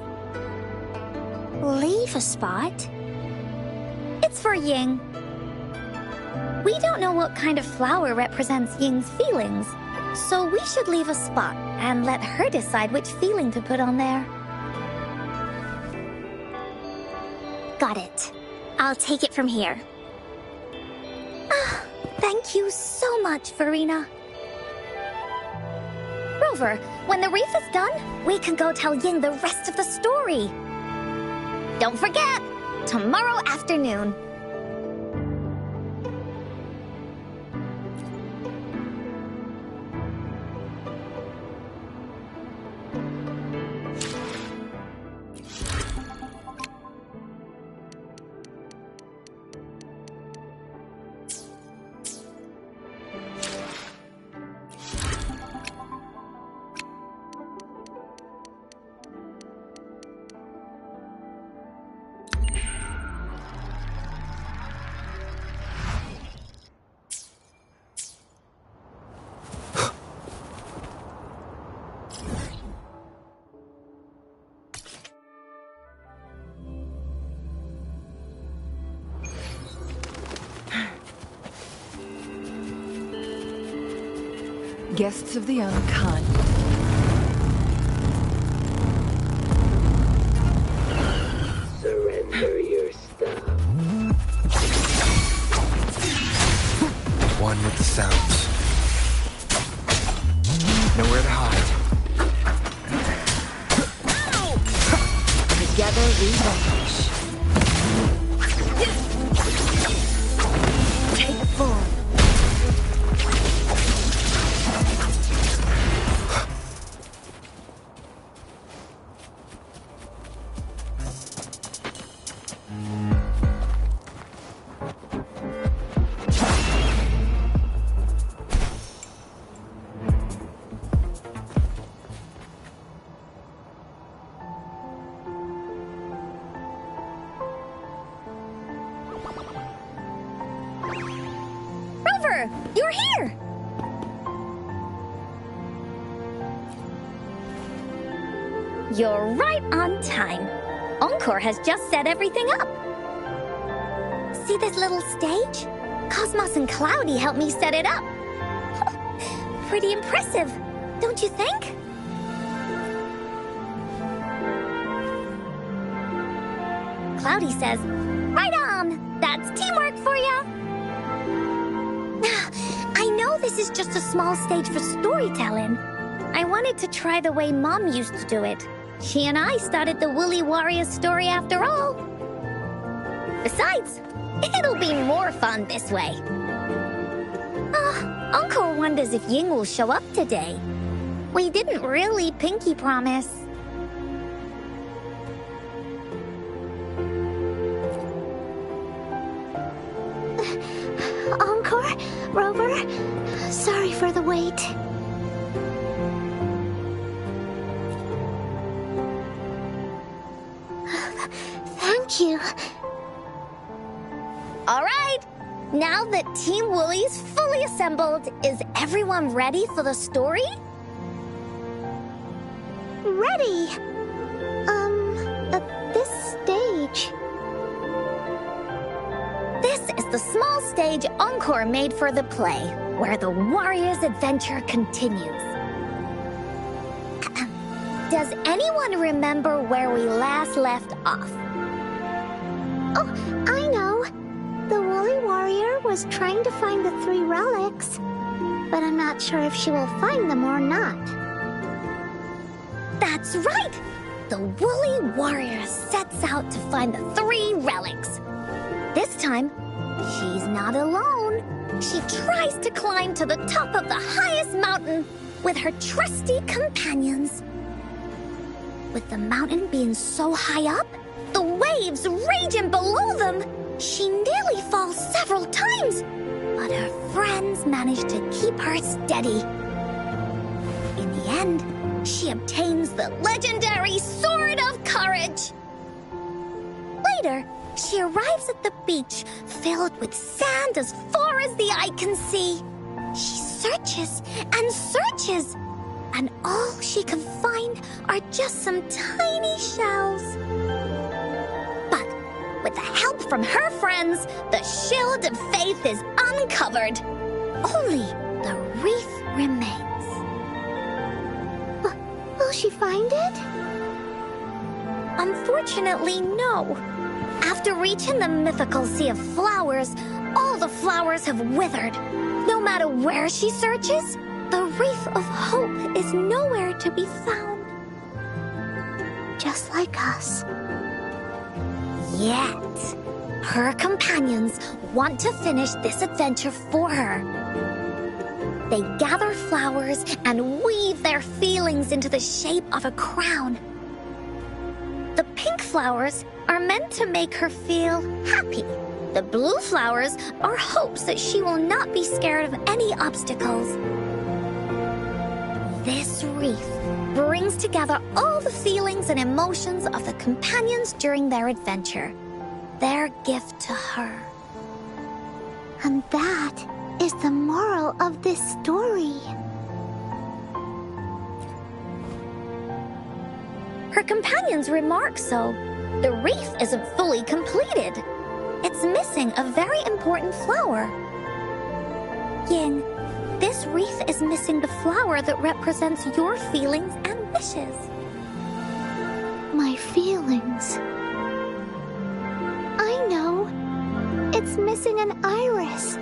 Leave a spot? It's for Ying. We don't know what kind of flower represents Ying's feelings, so we should leave a spot and let her decide which feeling to put on there. Got it. I'll take it from here. Thank you so much, Verena. Rover, when the wreath is done, we can go tell Ying the rest of the story. Don't forget, tomorrow afternoon. Guests of the unkind. Surrender your stuff. One with the sounds. Nowhere to hide. Together we vanish. Take form. Rover, you're here! You're right on time. Encore has just set everything up. See this little stage? Cosmos and Cloudy helped me set it up. Pretty impressive, don't you think? Cloudy says, right on! That's teamwork for ya! I know this is just a small stage for storytelling. I wanted to try the way Mom used to do it. She and I started the Woolly Warrior story after all. Besides, it'll be more fun this way. Encore wonders if Ying will show up today. We didn't really pinky promise. Encore? Rover? Sorry for the wait. Thank you. All right, now that Team Woolly's fully assembled, is everyone ready for the story? Ready. At this stage. This is the small stage Encore made for the play, where the warrior's adventure continues. Does anyone remember where we last left off? Oh, I know. The Woolly Warrior was trying to find the 3 relics, but I'm not sure if she will find them or not. That's right! The Woolly Warrior sets out to find the 3 relics. This time, she's not alone. She tries to climb to the top of the highest mountain with her trusty companions. With the mountain being so high up, the waves raging below them, she nearly falls several times, but her friends manage to keep her steady. In the end, she obtains the legendary Sword of Courage. Later, she arrives at the beach filled with sand as far as the eye can see. She searches and searches, and all she can find are just some tiny shells. But with the help from her friends, the shield of faith is uncovered. Only the wreath remains. Will she find it? Unfortunately, no. After reaching the mythical Sea of Flowers, all the flowers have withered. No matter where she searches, the Wreath of Hope is nowhere to be found. Just like us. Yet, her companions want to finish this adventure for her. They gather flowers and weave their feelings into the shape of a crown. The pink flowers are meant to make her feel happy. The blue flowers are hopes that she will not be scared of any obstacles. This wreath brings together all the feelings and emotions of the companions during their adventure. Their gift to her. And that is the moral of this story. Her companions remark so. The wreath isn't fully completed. It's missing a very important flower. Ying, this this wreath is missing the flower that represents your feelings and wishes. My feelings. I know. It's missing an iris.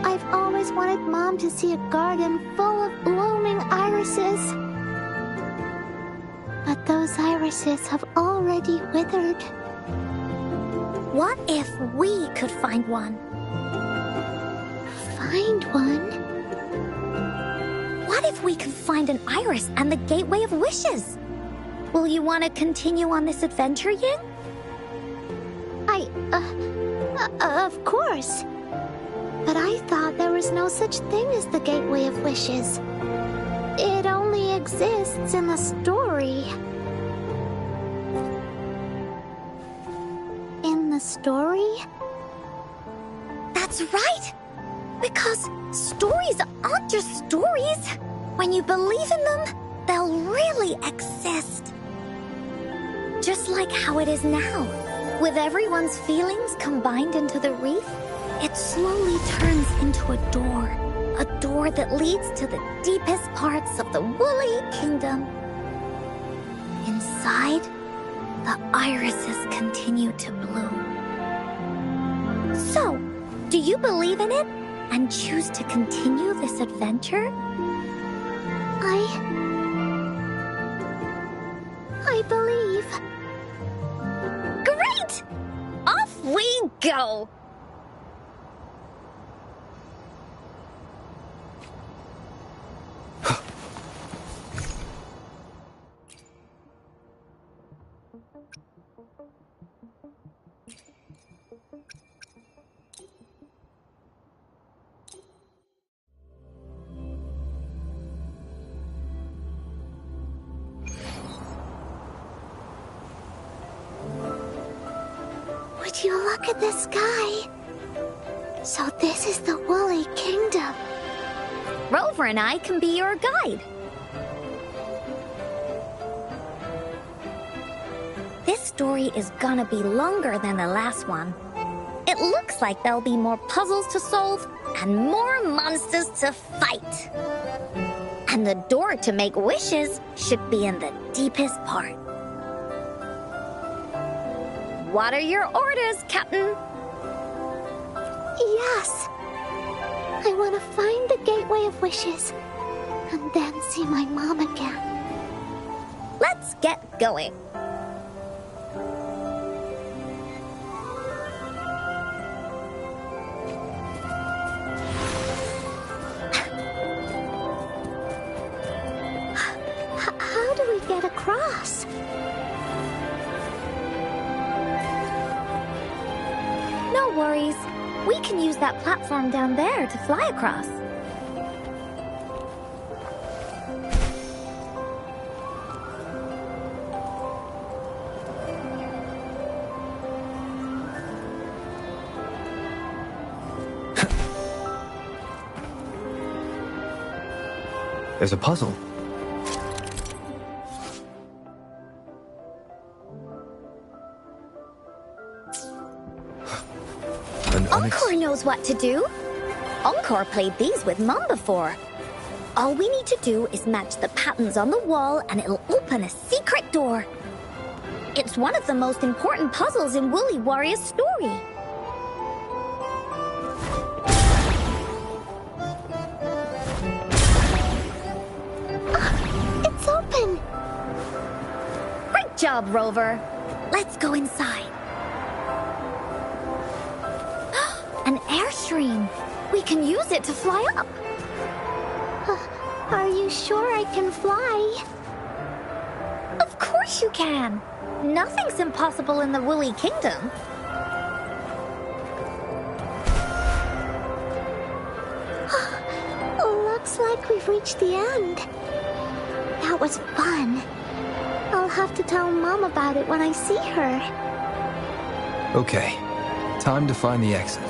I've always wanted Mom to see a garden full of blooming irises. But those irises have already withered. What if we could find one? Find one? What if we could find an iris and the Gateway of Wishes? Will you want to continue on this adventure, Ying? Of course. But I thought there was no such thing as the Gateway of Wishes. It only exists in the story. In the story? That's right! Because stories aren't just stories. When you believe in them, they'll really exist. Just like how it is now. With everyone's feelings combined into the wreath, it slowly turns into a door that leads to the deepest parts of the Woolly Kingdom. Inside, the irises continue to bloom. So, do you believe in it and choose to continue this adventure? I believe. Great! Off we go! Would you look at the sky? So this is the Woolly Kingdom. Rover and I can be your guide. This story is gonna be longer than the last one. It looks like there'll be more puzzles to solve and more monsters to fight. And the door to make wishes should be in the deepest part. What are your orders, Captain? Yes. I want to find the Gateway of Wishes and then see my mom again. Let's get going. How do we get across? No worries. We can use that platform down there to fly across. There's a puzzle. Encore knows what to do. Encore played these with Mom before. All we need to do is match the patterns on the wall and it'll open a secret door. It's one of the most important puzzles in Woolly Warrior's story. It's open! Great job, Rover. Let's go inside. An airstream. We can use it to fly up. Are you sure I can fly? Of course you can. Nothing's impossible in the Woolly Kingdom. Looks like we've reached the end. That was fun. I'll have to tell Mom about it when I see her. Okay, time to find the exit.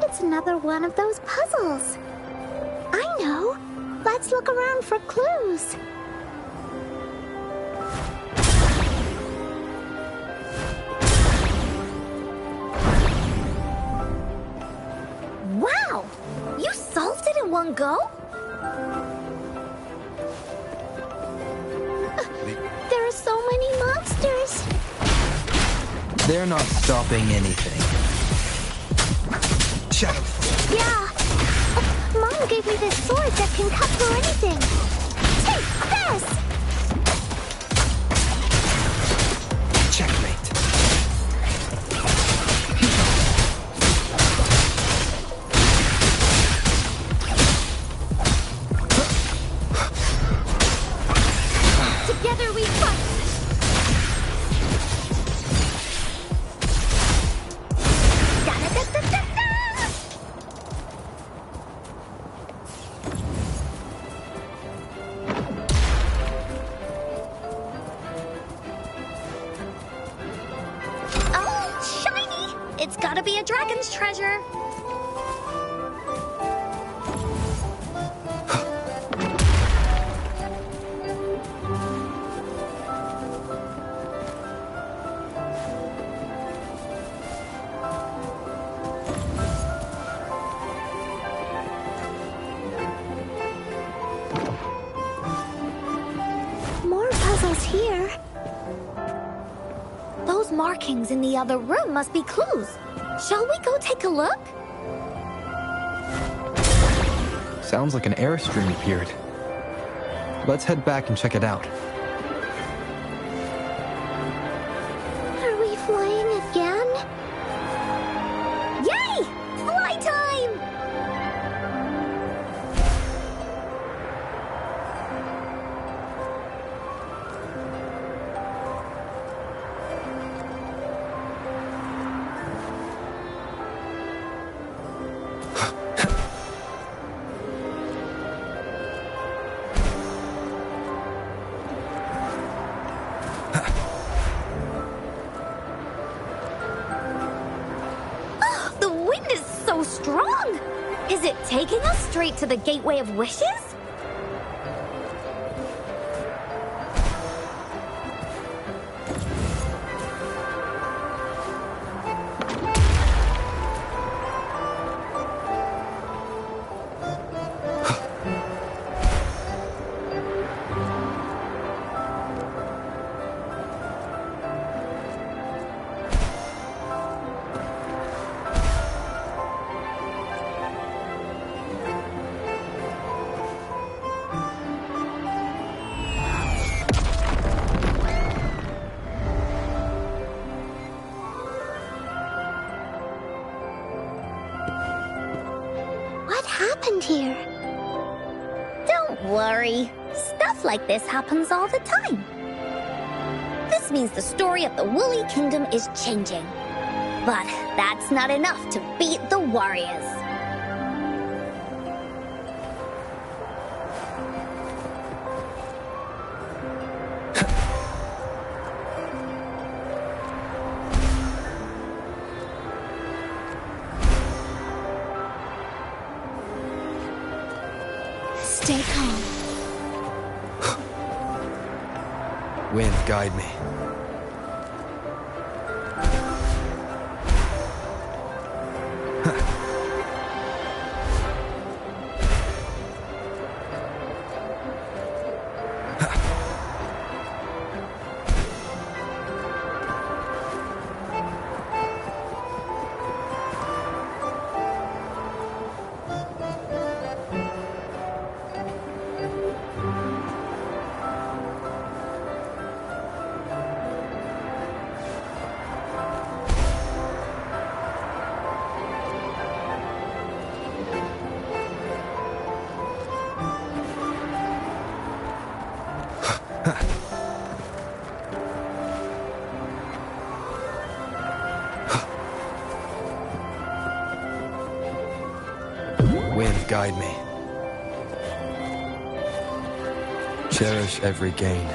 It's another one of those puzzles. I know. Let's look around for clues. them go? There are so many monsters. They're not stopping anything. Shadow. Yeah. Mom gave me this sword that can cut through anything. Take this! Checkmate. Together we fight! Da-da-da-da-da-da! Oh, shiny! It's gotta be a dragon's treasure. More puzzles here. Those markings in the other room must be clues. Shall we go take a look? Sounds like an airstream appeared. Let's head back and check it out. Are we flying again? Yay! Fly time! The wind is so strong! Is it taking us straight to the Gateway of Wishes? What happened here? Don't worry. Stuff like this happens all the time. This means the story of the Woolly Kingdom is changing. But that's not enough to beat the warriors. Stay calm. Wind, guide me. Wind, guide me. Cherish every gain.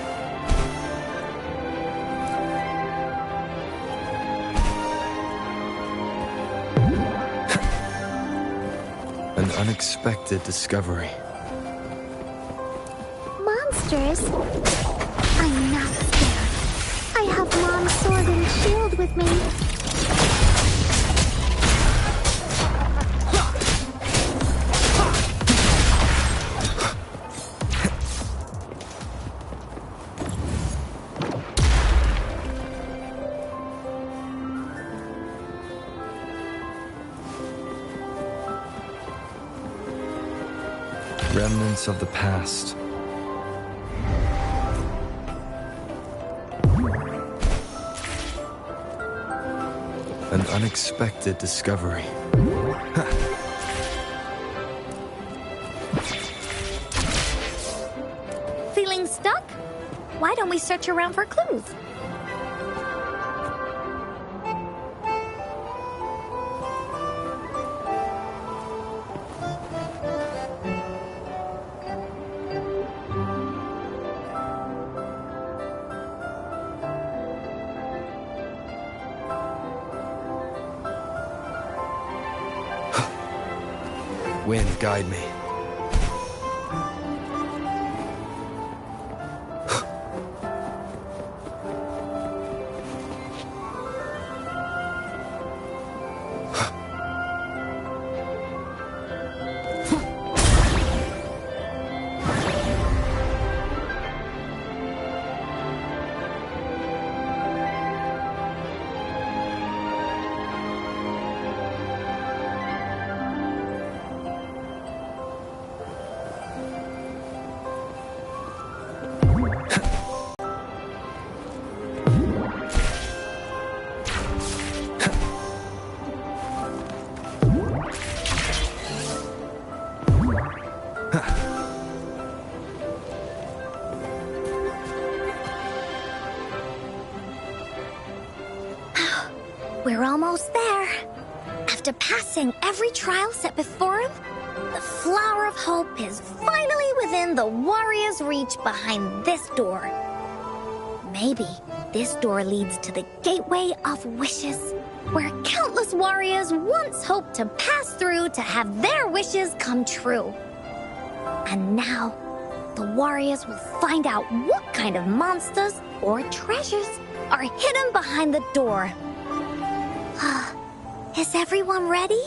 An unexpected discovery. Monsters? I'm not scared. I have Mom's sword and shield with me. remnants of the past. An unexpected discovery. Feeling stuck? Why don't we search around for clues? Wind, guide me. We're almost there. After passing every trial set before him, the Flower of Hope is finally within the warrior's reach behind this door. Maybe this door leads to the Gateway of Wishes, where countless warriors once hoped to pass through to have their wishes come true. And now, the warriors will find out what kind of monsters or treasures are hidden behind the door. Is everyone ready?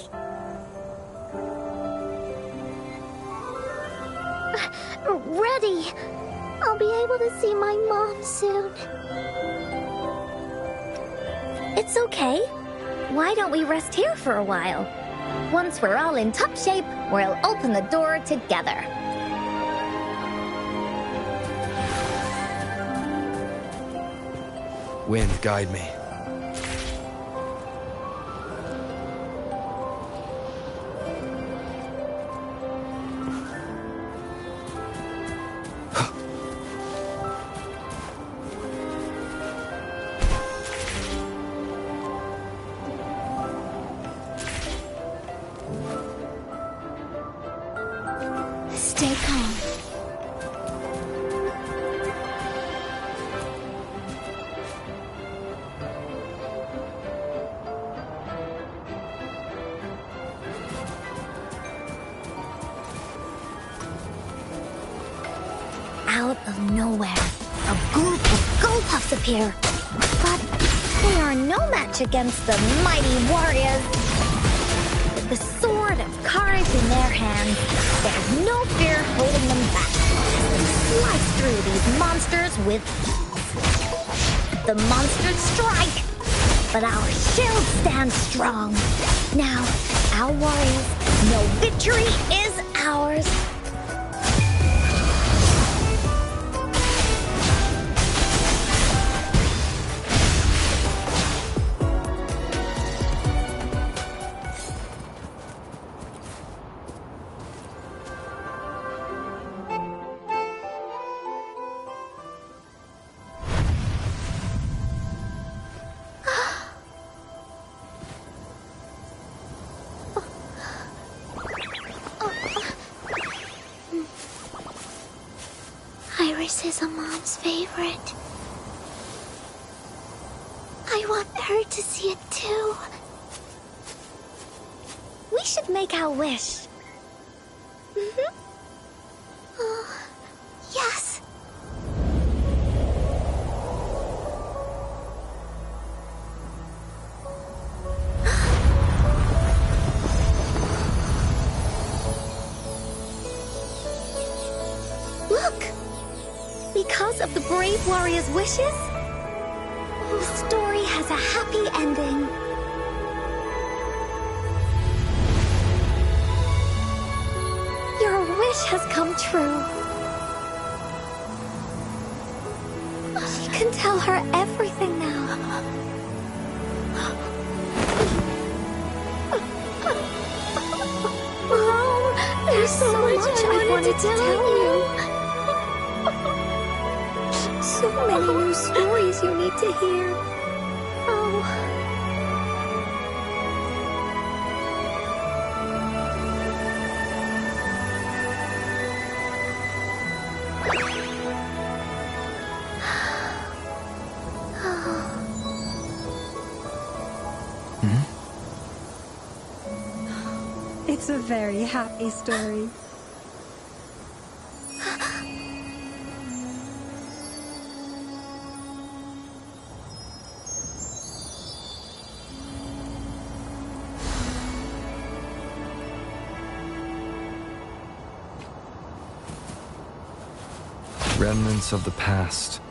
Ready. I'll be able to see my mom soon. It's okay. Why don't we rest here for a while? Once we're all in top shape, we'll open the door together. Wind, guide me. Stay calm. Out of nowhere, a group of Gullpuffs appear. But they are no match against the mighty warriors. With the sword of courage in their hands, there's no fear holding them back. Slice through these monsters with ease. The monsters strike, but our shield stands strong. Now, our warriors know victory is ours. Iris is a mom's favorite. I want her to see it too. We should make our wish. Yes. Look! Because of the brave warrior's wishes, the story has a happy ending. Your wish wish has come true. She can tell her everything now. Mom, there's so much I wanted to tell you. So many new stories you need to hear. Oh. It's a very happy story. Remnants of the past.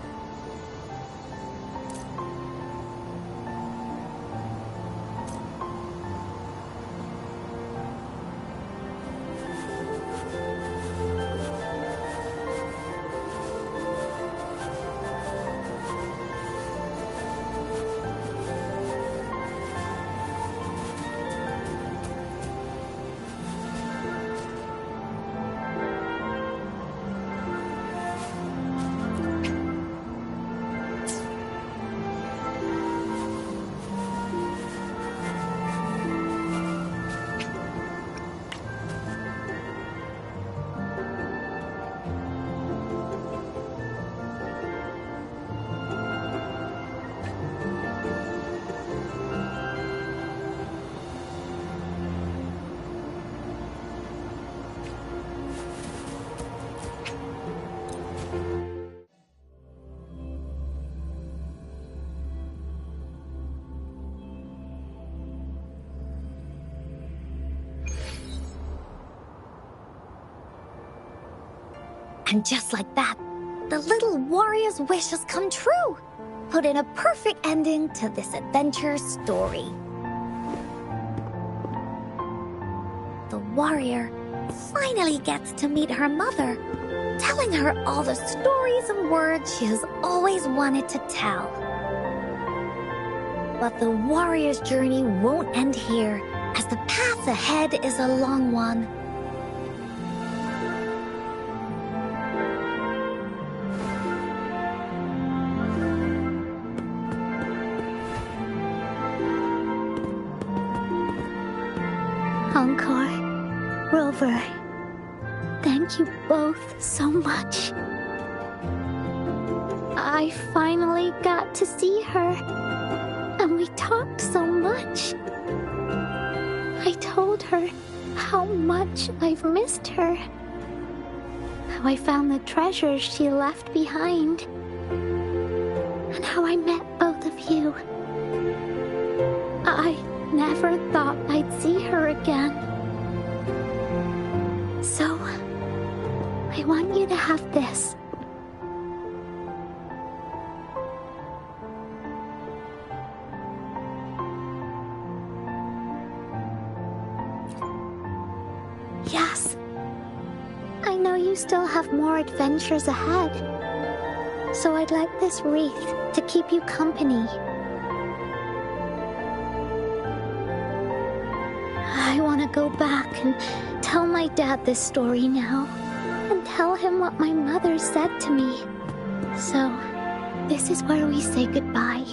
And just like that, the little warrior's wish has come true, put in a perfect ending to this adventure story. The warrior finally gets to meet her mother, telling her all the stories and words she has always wanted to tell. But the warrior's journey won't end here, as the path ahead is a long one. Encore, Rover, thank you both so much. I finally got to see her, and we talked so much. I told her how much I've missed her, how I found the treasures she left behind, and how I met both of you. I never thought I'd see her again. So, I want you to have this. Yes, I know you still have more adventures ahead, so I'd like this wreath to keep you company. I want to go back and tell my dad this story now, and tell him what my mother said to me. So, this is where we say goodbye.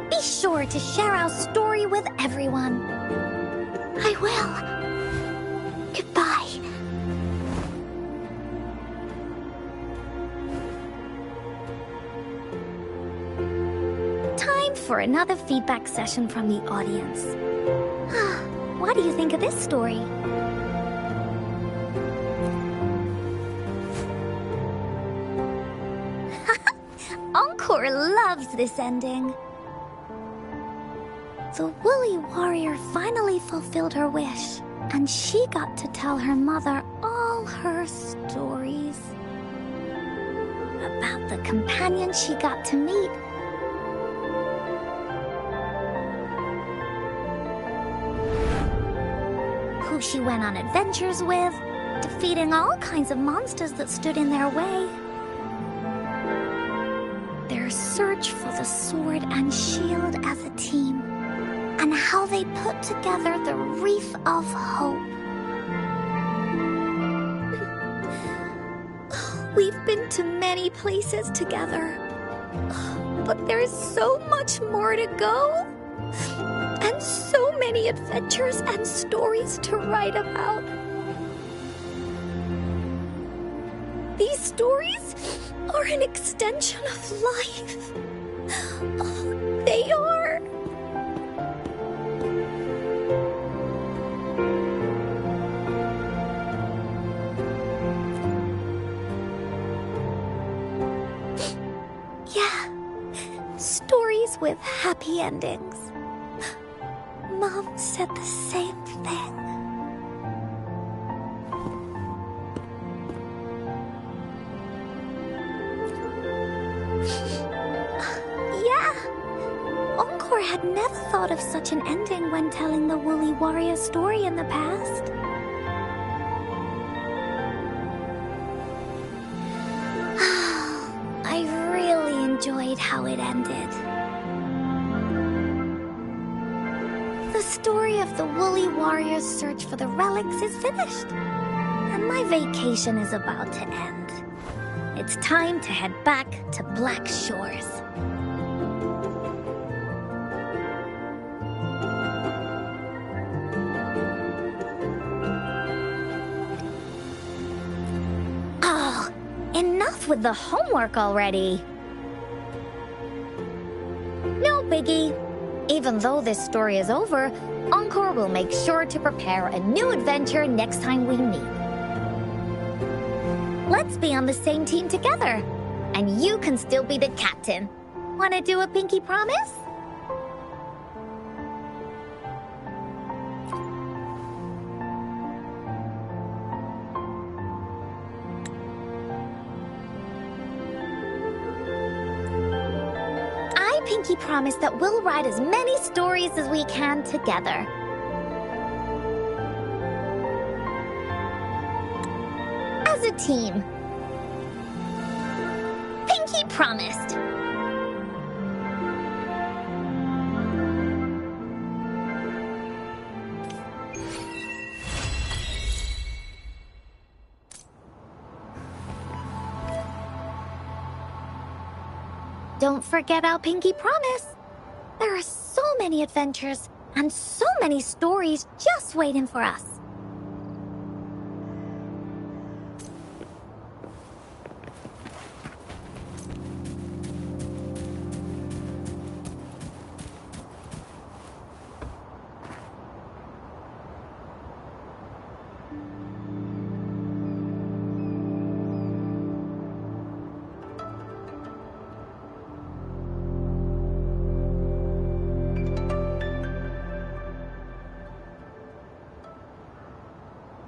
Be sure to share our story with everyone. I will. Goodbye. Time for another feedback session from the audience. What do you think of this story? Encore loves this ending. The woolly warrior finally fulfilled her wish, And she got to tell her mother all her stories about the companion she got to meet. Who she went on adventures with, defeating all kinds of monsters that stood in their way. Their search for the sword and shield as a team, and how they put together the Wreath of Hope. We've been to many places together, but there's so much more to go, and so many adventures and stories to write about. These stories are an extension of life. They are. Yeah, stories with happy endings. Mom said the same thing. Yeah, Encore had never thought of such an ending when telling the Woolly Warrior story in the past. I really enjoyed how it ended. The story of the Woolly Warrior's search for the relics is finished, and my vacation is about to end. It's time to head back to Black Shores. Oh, enough with the homework already. No biggie. Even though this story is over, Encore will make sure to prepare a new adventure next time we meet. Let's be on the same team together. And you can still be the captain. Wanna do a pinky promise? I pinky promise that we'll write as many stories as we can together. As a team. Pinky promised. Don't forget our pinky promise. There are so many adventures and so many stories just waiting for us.